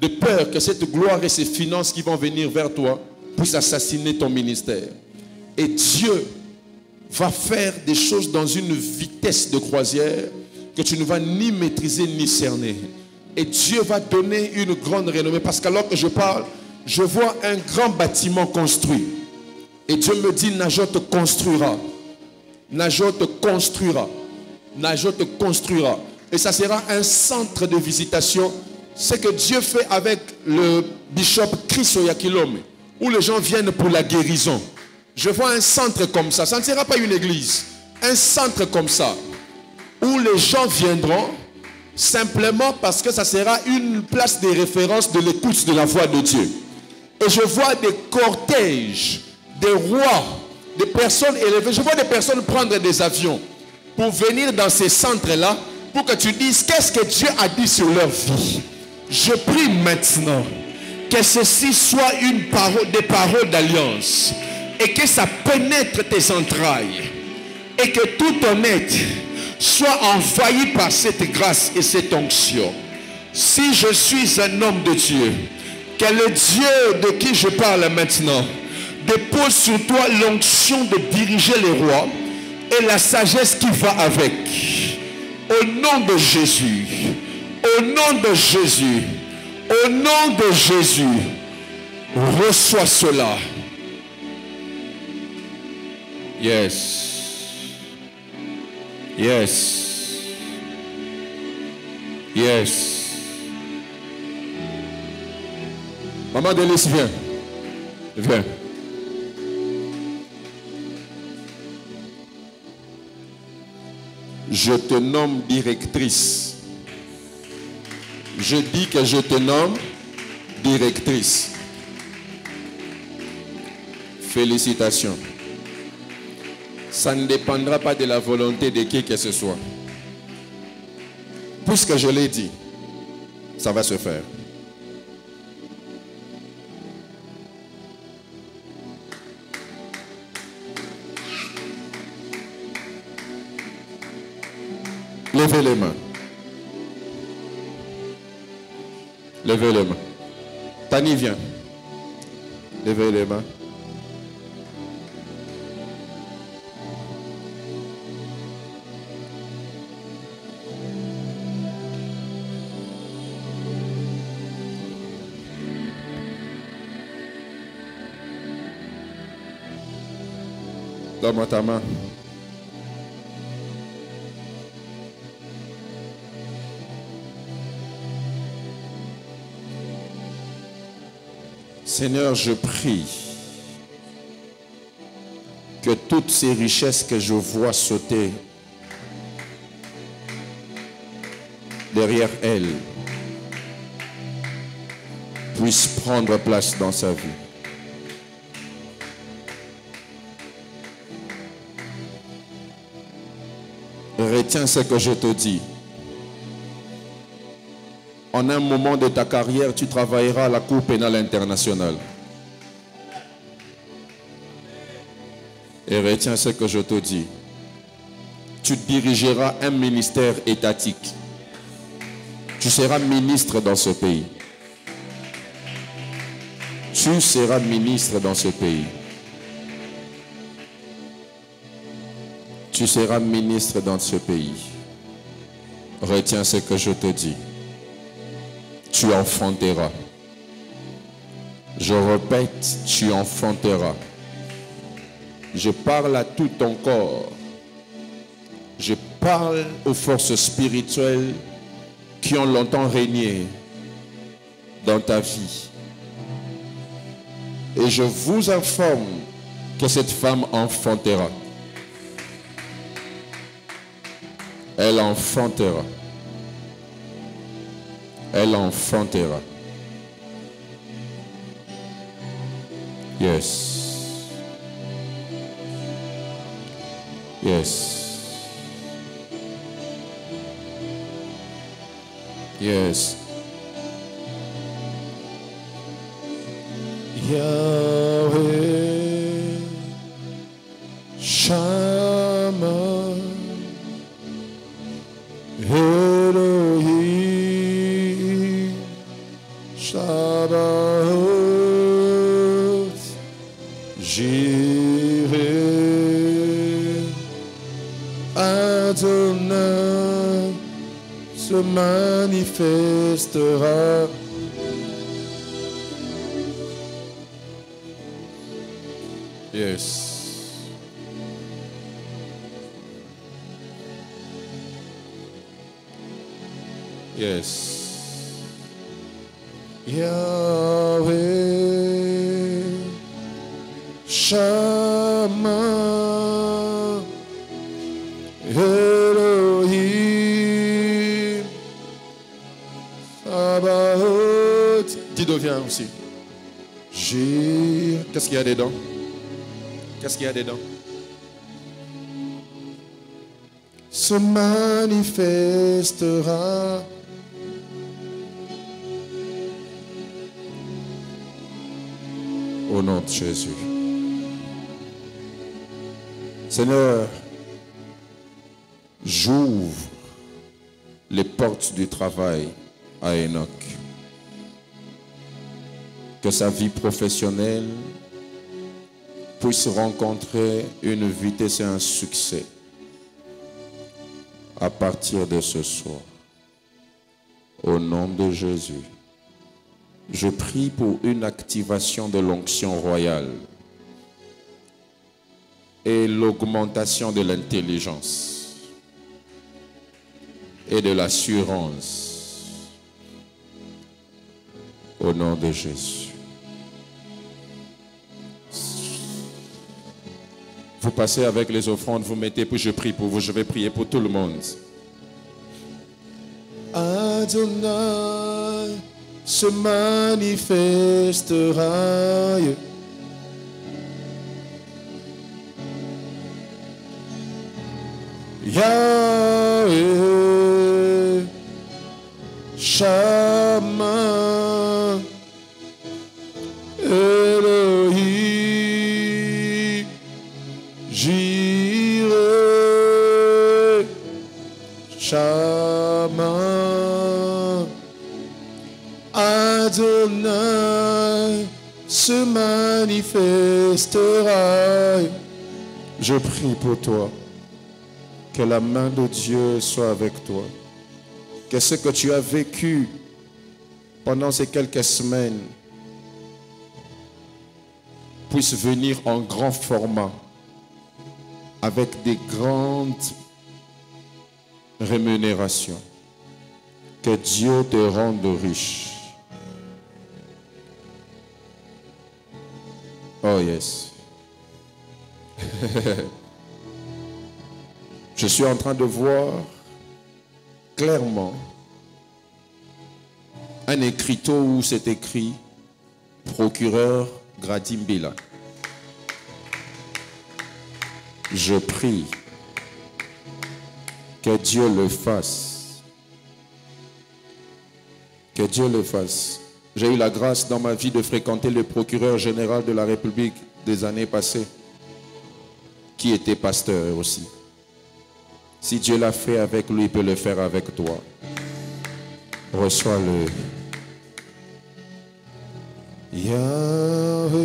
de peur que cette gloire et ces finances qui vont venir vers toi puissent assassiner ton ministère. Et Dieu va faire des choses dans une vitesse de croisière que tu ne vas ni maîtriser ni cerner. Et Dieu va donner une grande renommée. Parce qu'alors que je parle, je vois un grand bâtiment construit. Et Dieu me dit, Najot te construira. Najot te construira. Najot te construira. Et ça sera un centre de visitation. Ce que Dieu fait avec le bishop Chris Oyakilome, où les gens viennent pour la guérison. Je vois un centre comme ça. Ça ne sera pas une église. Un centre comme ça. Où les gens viendront simplement parce que ça sera une place de référence de l'écoute de la voix de Dieu. Et je vois des cortèges, des rois, des personnes élevées. Je vois des personnes prendre des avions pour venir dans ces centres-là pour que tu dises qu'est-ce que Dieu a dit sur leur vie. Je prie maintenant que ceci soit des paroles d'alliance et que ça pénètre tes entrailles et que tout ton être soit envahi par cette grâce et cette onction. Si je suis un homme de Dieu, que le Dieu de qui je parle maintenant dépose sur toi l'onction de diriger les rois et la sagesse qui va avec. Au nom de Jésus, au nom de Jésus, au nom de Jésus, reçois cela. Yes. Yes. Yes. Maman Délice, viens. Viens. Je te nomme directrice. Je dis que je te nomme directrice. Félicitations. Ça ne dépendra pas de la volonté de qui que ce soit. Puisque je l'ai dit, ça va se faire. Levez les mains. Levez les mains. Tani, viens. Levez les mains. Donne-moi ta main. Seigneur, je prie que toutes ces richesses que je vois sauter derrière elle puissent prendre place dans sa vie. Retiens ce que je te dis. En un moment de ta carrière, tu travailleras à la Cour pénale internationale. Et retiens ce que je te dis. Tu dirigeras un ministère étatique. Tu seras ministre dans ce pays. Tu seras ministre dans ce pays. Tu seras ministre dans ce pays. Retiens ce que je te dis. Tu enfanteras. Je répète, tu enfanteras. Je parle à tout ton corps. Je parle aux forces spirituelles qui ont longtemps régné dans ta vie. Et je vous informe que cette femme enfantera. Elle enfantera. Elle enfantera. Yes. Yes. Yes. Yahweh Adonai se manifestera. Yes. Yes. Yahweh Shammah Elohim Sabaoth. Dido vient aussi. Qu'est-ce qu'il y a dedans? Qu'est-ce qu'il y a dedans? Se manifestera. Au nom de Jésus. Seigneur, j'ouvre les portes du travail à Enoch. Que sa vie professionnelle puisse rencontrer une vitesse et un succès à partir de ce soir. Au nom de Jésus. Je prie pour une activation de l'onction royale et l'augmentation de l'intelligence et de l'assurance au nom de Jésus. Vous passez avec les offrandes, vous mettez, puis je prie pour vous. Je vais prier pour tout le monde. Adonai se manifestera. Yahweh Shammah Elohim Jireh Shammah Adonai se manifestera. Je prie pour toi. Que la main de Dieu soit avec toi. Que ce que tu as vécu pendant ces quelques semaines puisse venir en grand format avec des grandes rémunérations. Que Dieu te rende riche. Oh yes. Je suis en train de voir clairement un écriteau où c'est écrit procureur Gradimbila. Je prie que Dieu le fasse. Que Dieu le fasse. J'ai eu la grâce dans ma vie de fréquenter le procureur général de la République des années passées, qui était pasteur aussi. Si Dieu l'a fait avec lui, il peut le faire avec toi. Reçois-le. Yahweh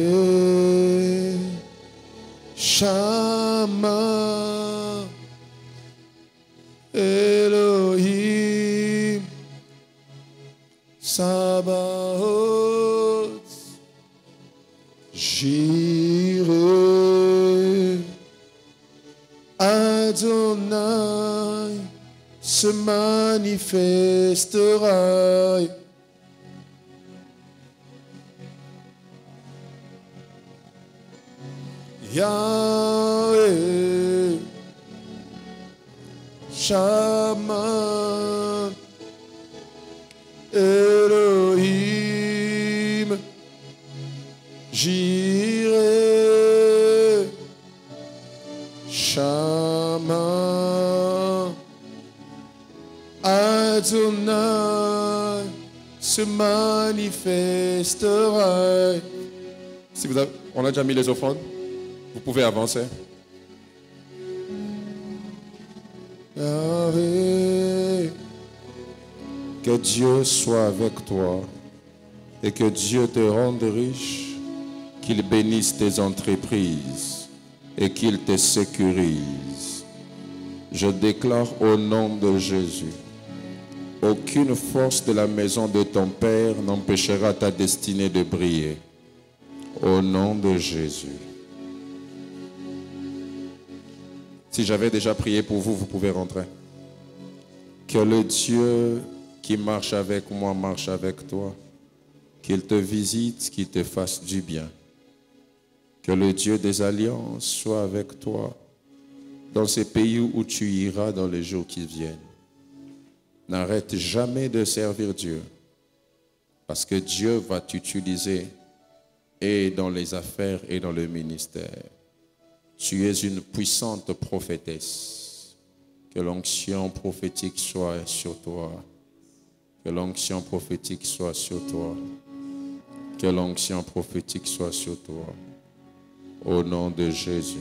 Shammah Elohim Sabaoth Jireh Adonai se manifestera. Yahweh Shammah Elohim Jireh Shammah Adonai se manifestera. Si vous avez, on a déjà mis les offrandes, vous pouvez avancer. Que Dieu soit avec toi et que Dieu te rende riche, qu'il bénisse tes entreprises et qu'il te sécurise. Je déclare au nom de Jésus, aucune force de la maison de ton Père n'empêchera ta destinée de briller. Au nom de Jésus. Si j'avais déjà prié pour vous, vous pouvez rentrer. Que le Dieu qui marche avec moi marche avec toi. Qu'il te visite, qu'il te fasse du bien. Que le Dieu des alliances soit avec toi dans ces pays où tu iras dans les jours qui viennent. N'arrête jamais de servir Dieu, parce que Dieu va t'utiliser et dans les affaires et dans le ministère. Tu es une puissante prophétesse. Que l'onction prophétique soit sur toi. Que l'onction prophétique soit sur toi. Que l'onction prophétique soit sur toi. Au nom de Jésus.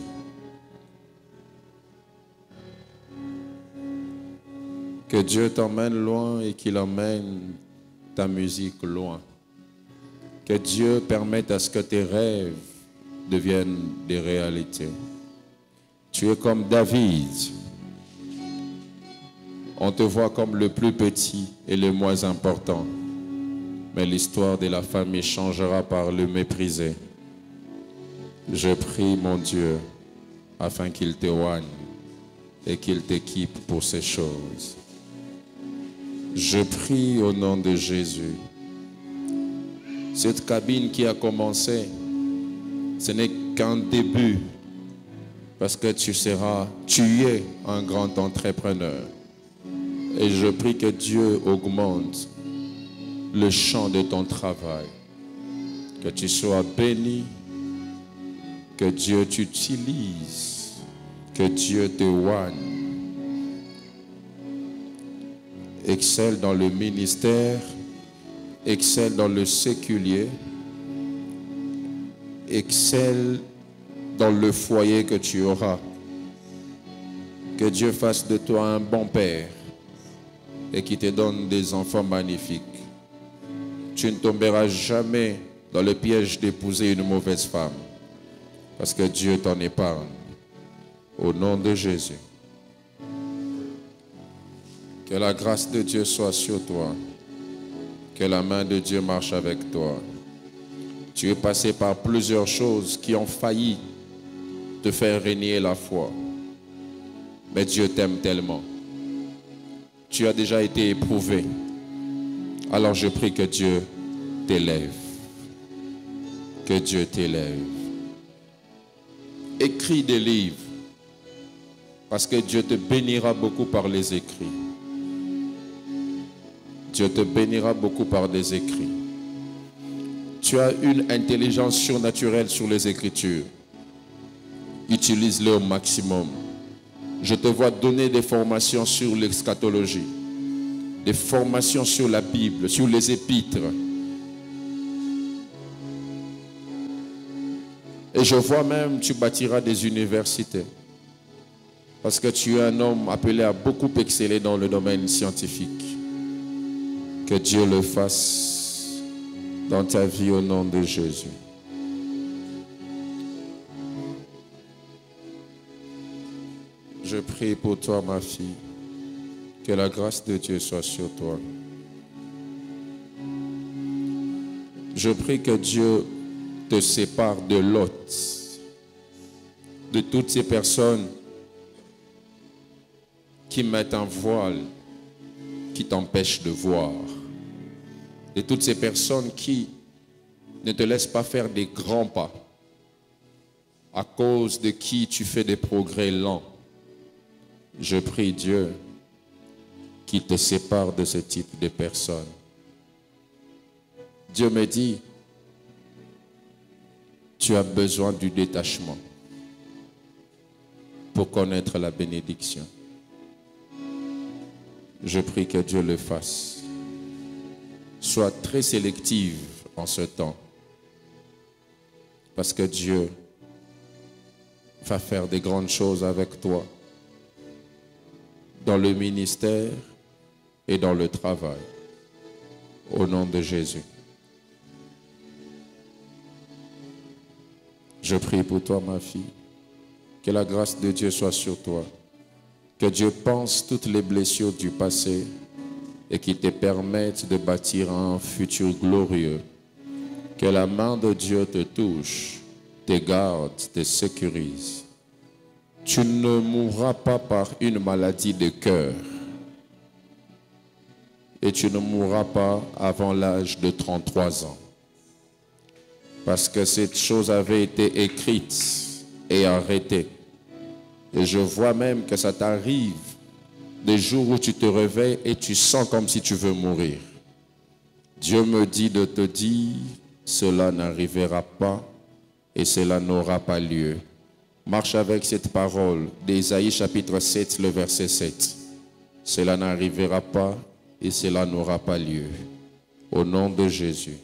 Que Dieu t'emmène loin et qu'il emmène ta musique loin. Que Dieu permette à ce que tes rêves deviennent des réalités. Tu es comme David. On te voit comme le plus petit et le moins important. Mais l'histoire de la famille changera par le mépriser. Je prie mon Dieu afin qu'il t'éloigne et qu'il t'équipe pour ces choses. Je prie au nom de Jésus. Cette cabine qui a commencé, ce n'est qu'un début, parce que tu es un grand entrepreneur. Et je prie que Dieu augmente le champ de ton travail, que tu sois béni, que Dieu t'utilise, que Dieu t'éloigne. Excelle dans le ministère, excelle dans le séculier, excelle dans le foyer que tu auras. Que Dieu fasse de toi un bon père et qu'il te donne des enfants magnifiques. Tu ne tomberas jamais dans le piège d'épouser une mauvaise femme, parce que Dieu t'en épargne. Au nom de Jésus. Que la grâce de Dieu soit sur toi. Que la main de Dieu marche avec toi. Tu es passé par plusieurs choses qui ont failli te faire renier la foi. Mais Dieu t'aime tellement. Tu as déjà été éprouvé. Alors je prie que Dieu t'élève. Que Dieu t'élève. Écris des livres. Parce que Dieu te bénira beaucoup par les écrits. Dieu te bénira beaucoup par des écrits. Tu as une intelligence surnaturelle sur les Écritures. Utilise-le au maximum. Je te vois donner des formations sur l'eschatologie, des formations sur la Bible, sur les épîtres. Et je vois même, tu bâtiras des universités. Parce que tu es un homme appelé à beaucoup exceller dans le domaine scientifique. Que Dieu le fasse dans ta vie au nom de Jésus. Je prie pour toi, ma fille, que la grâce de Dieu soit sur toi. Je prie que Dieu te sépare de Lot, de toutes ces personnes qui mettent un voile, qui t'empêchent de voir, de toutes ces personnes qui ne te laissent pas faire des grands pas, à cause de qui tu fais des progrès lents. Je prie Dieu qu'il te sépare de ce type de personnes. Dieu me dit, tu as besoin du détachement pour connaître la bénédiction. Je prie que Dieu le fasse. Sois très sélective en ce temps, parce que Dieu va faire des grandes choses avec toi dans le ministère et dans le travail. Au nom de Jésus. Je prie pour toi, ma fille. Que la grâce de Dieu soit sur toi. Que Dieu pense toutes les blessures du passé et qu'il te permette de bâtir un futur glorieux. Que la main de Dieu te touche, te garde, te sécurise. Tu ne mourras pas par une maladie de cœur. Et tu ne mourras pas avant l'âge de 33 ans. Parce que cette chose avait été écrite et arrêtée. Et je vois même que ça t'arrive des jours où tu te réveilles et tu sens comme si tu veux mourir. Dieu me dit de te dire, cela n'arrivera pas et cela n'aura pas lieu. Marche avec cette parole d'Ésaïe chapitre 7, le verset 7. Cela n'arrivera pas et cela n'aura pas lieu. Au nom de Jésus.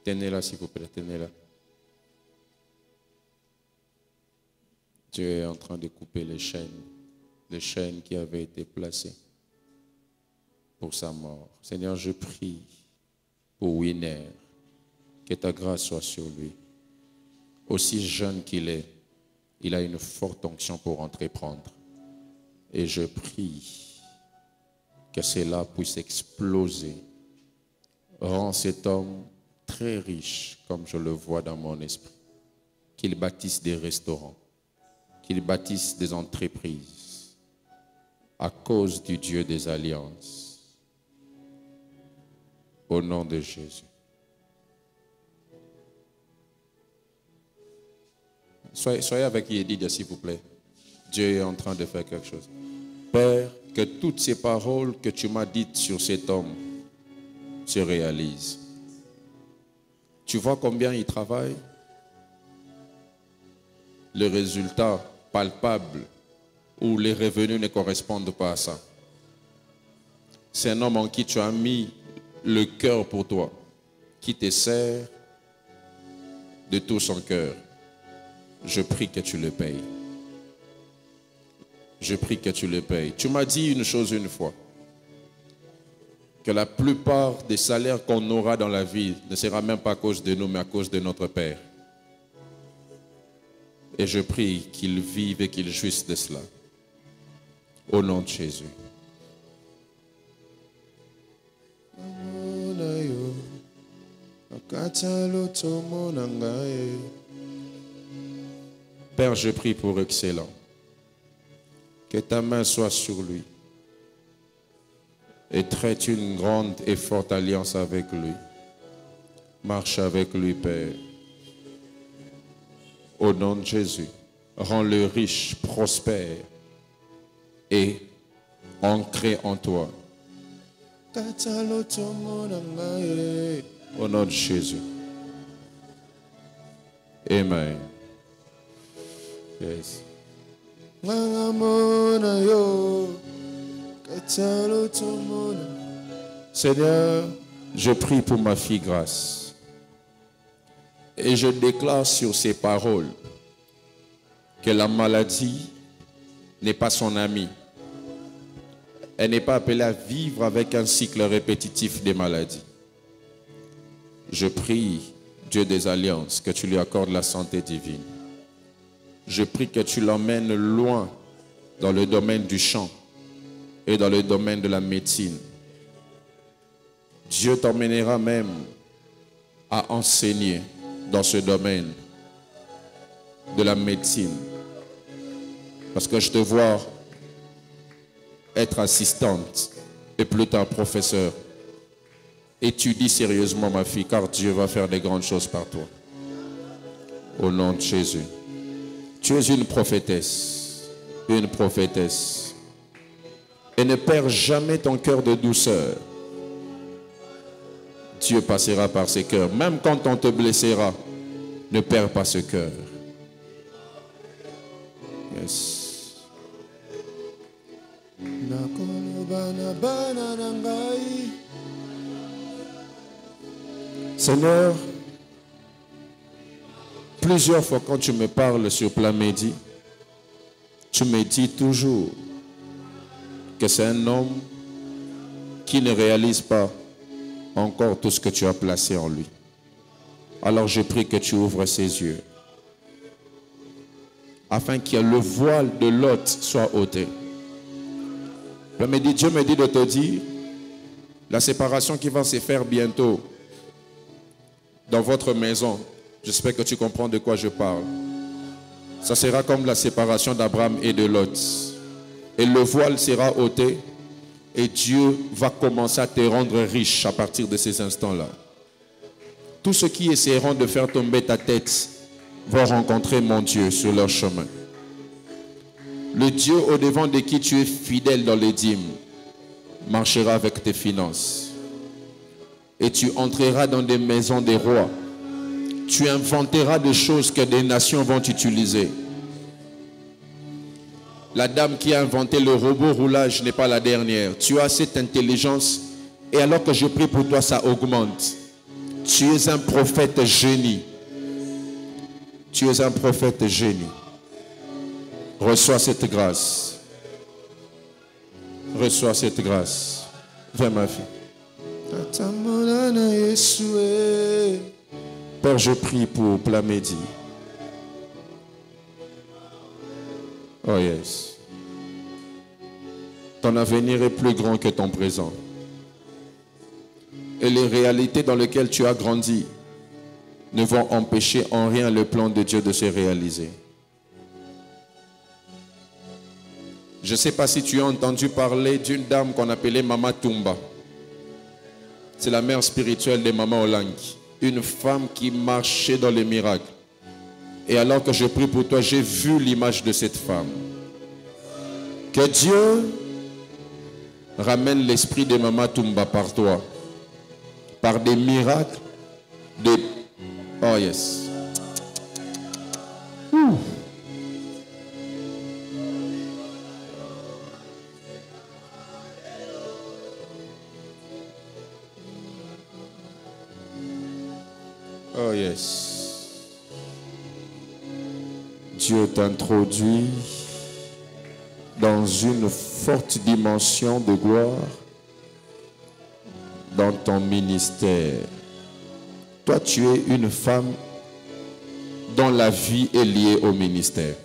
Tenez-la s'il vous plaît, tenez-la. Dieu est en train de couper les chaînes qui avaient été placées pour sa mort. Seigneur, je prie pour Winner, que ta grâce soit sur lui. Aussi jeune qu'il est, il a une forte onction pour entreprendre. Et je prie que cela puisse exploser. Rends cet homme très riche, comme je le vois dans mon esprit. Qu'il bâtisse des restaurants, qu'il bâtisse des entreprises à cause du Dieu des alliances. Au nom de Jésus. Soyez avec Yedidia, s'il vous plaît. Dieu est en train de faire quelque chose. Père, que toutes ces paroles que tu m'as dites sur cet homme se réalisent. Tu vois combien il travaille? Le résultat palpable ou les revenus ne correspondent pas à ça. C'est un homme en qui tu as mis le cœur pour toi, qui te sert de tout son cœur. Je prie que tu le payes. Je prie que tu le payes. Tu m'as dit une chose une fois, que la plupart des salaires qu'on aura dans la vie ne sera même pas à cause de nous, mais à cause de notre Père. Et je prie qu'il vive et qu'il jouisse de cela. Au nom de Jésus. Père, je prie pour Excellent. Que ta main soit sur lui. Et traite une grande et forte alliance avec lui. Marche avec lui, Père. Au nom de Jésus, rends-le riche, prospère et ancré en toi. Au nom de Jésus. Amen. Yes. Seigneur, je prie pour ma fille Grâce. Et je déclare sur ces paroles que la maladie n'est pas son amie. Elle n'est pas appelée à vivre avec un cycle répétitif des maladies. Je prie, Dieu des alliances, que tu lui accordes la santé divine. Je prie que tu l'emmènes loin dans le domaine du chant et dans le domaine de la médecine. Dieu t'emmènera même à enseigner dans ce domaine de la médecine. Parce que je te vois être assistante et plus tard professeur. Étudie sérieusement, ma fille, car Dieu va faire des grandes choses par toi. Au nom de Jésus. Tu es une prophétesse. Une prophétesse. Et ne perds jamais ton cœur de douceur. Dieu passera par ce cœur. Même quand on te blessera, ne perds pas ce cœur. Yes. Seigneur, plusieurs fois quand tu me parles sur Plan Medi, tu me dis toujours que c'est un homme qui ne réalise pas encore tout ce que tu as placé en lui. Alors je prie que tu ouvres ses yeux, afin que le voile de Lot soit ôté. Dieu me dit de te dire, la séparation qui va se faire bientôt dans votre maison, j'espère que tu comprends de quoi je parle. Ça sera comme la séparation d'Abraham et de Lot. Et le voile sera ôté et Dieu va commencer à te rendre riche à partir de ces instants-là. Tous ceux qui essaieront de faire tomber ta tête vont rencontrer mon Dieu sur leur chemin. Le Dieu au-devant de qui tu es fidèle dans les dîmes marchera avec tes finances. Et tu entreras dans des maisons des rois. Tu inventeras des choses que des nations vont utiliser. La dame qui a inventé le robot roulage n'est pas la dernière. Tu as cette intelligence et alors que je prie pour toi, ça augmente. Tu es un prophète génie. Tu es un prophète génie. Reçois cette grâce. Reçois cette grâce. Viens ma fille. Père, je prie pour Plamedi. Oh yes. Ton avenir est plus grand que ton présent. Et les réalités dans lesquelles tu as grandi ne vont empêcher en rien le plan de Dieu de se réaliser. Je ne sais pas si tu as entendu parler d'une dame qu'on appelait Mama Tumba. C'est la mère spirituelle de Mama Olangi. Une femme qui marchait dans les miracles. Et alors que je prie pour toi, j'ai vu l'image de cette femme. Que Dieu ramène l'esprit de Mama Tumba par toi. Par des miracles. Oh yes. Oh yes. Dieu t'introduit dans une forte dimension de gloire dans ton ministère. Toi, tu es une femme dont la vie est liée au ministère.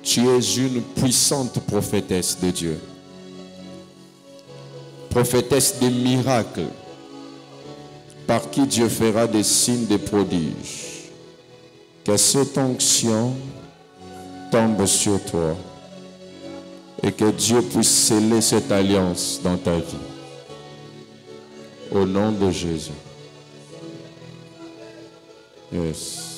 Tu es une puissante prophétesse de Dieu. Prophétesse des miracles, par qui Dieu fera des signes, des prodiges. Que cette onction tombe sur toi et que Dieu puisse sceller cette alliance dans ta vie. Au nom de Jésus. Yes.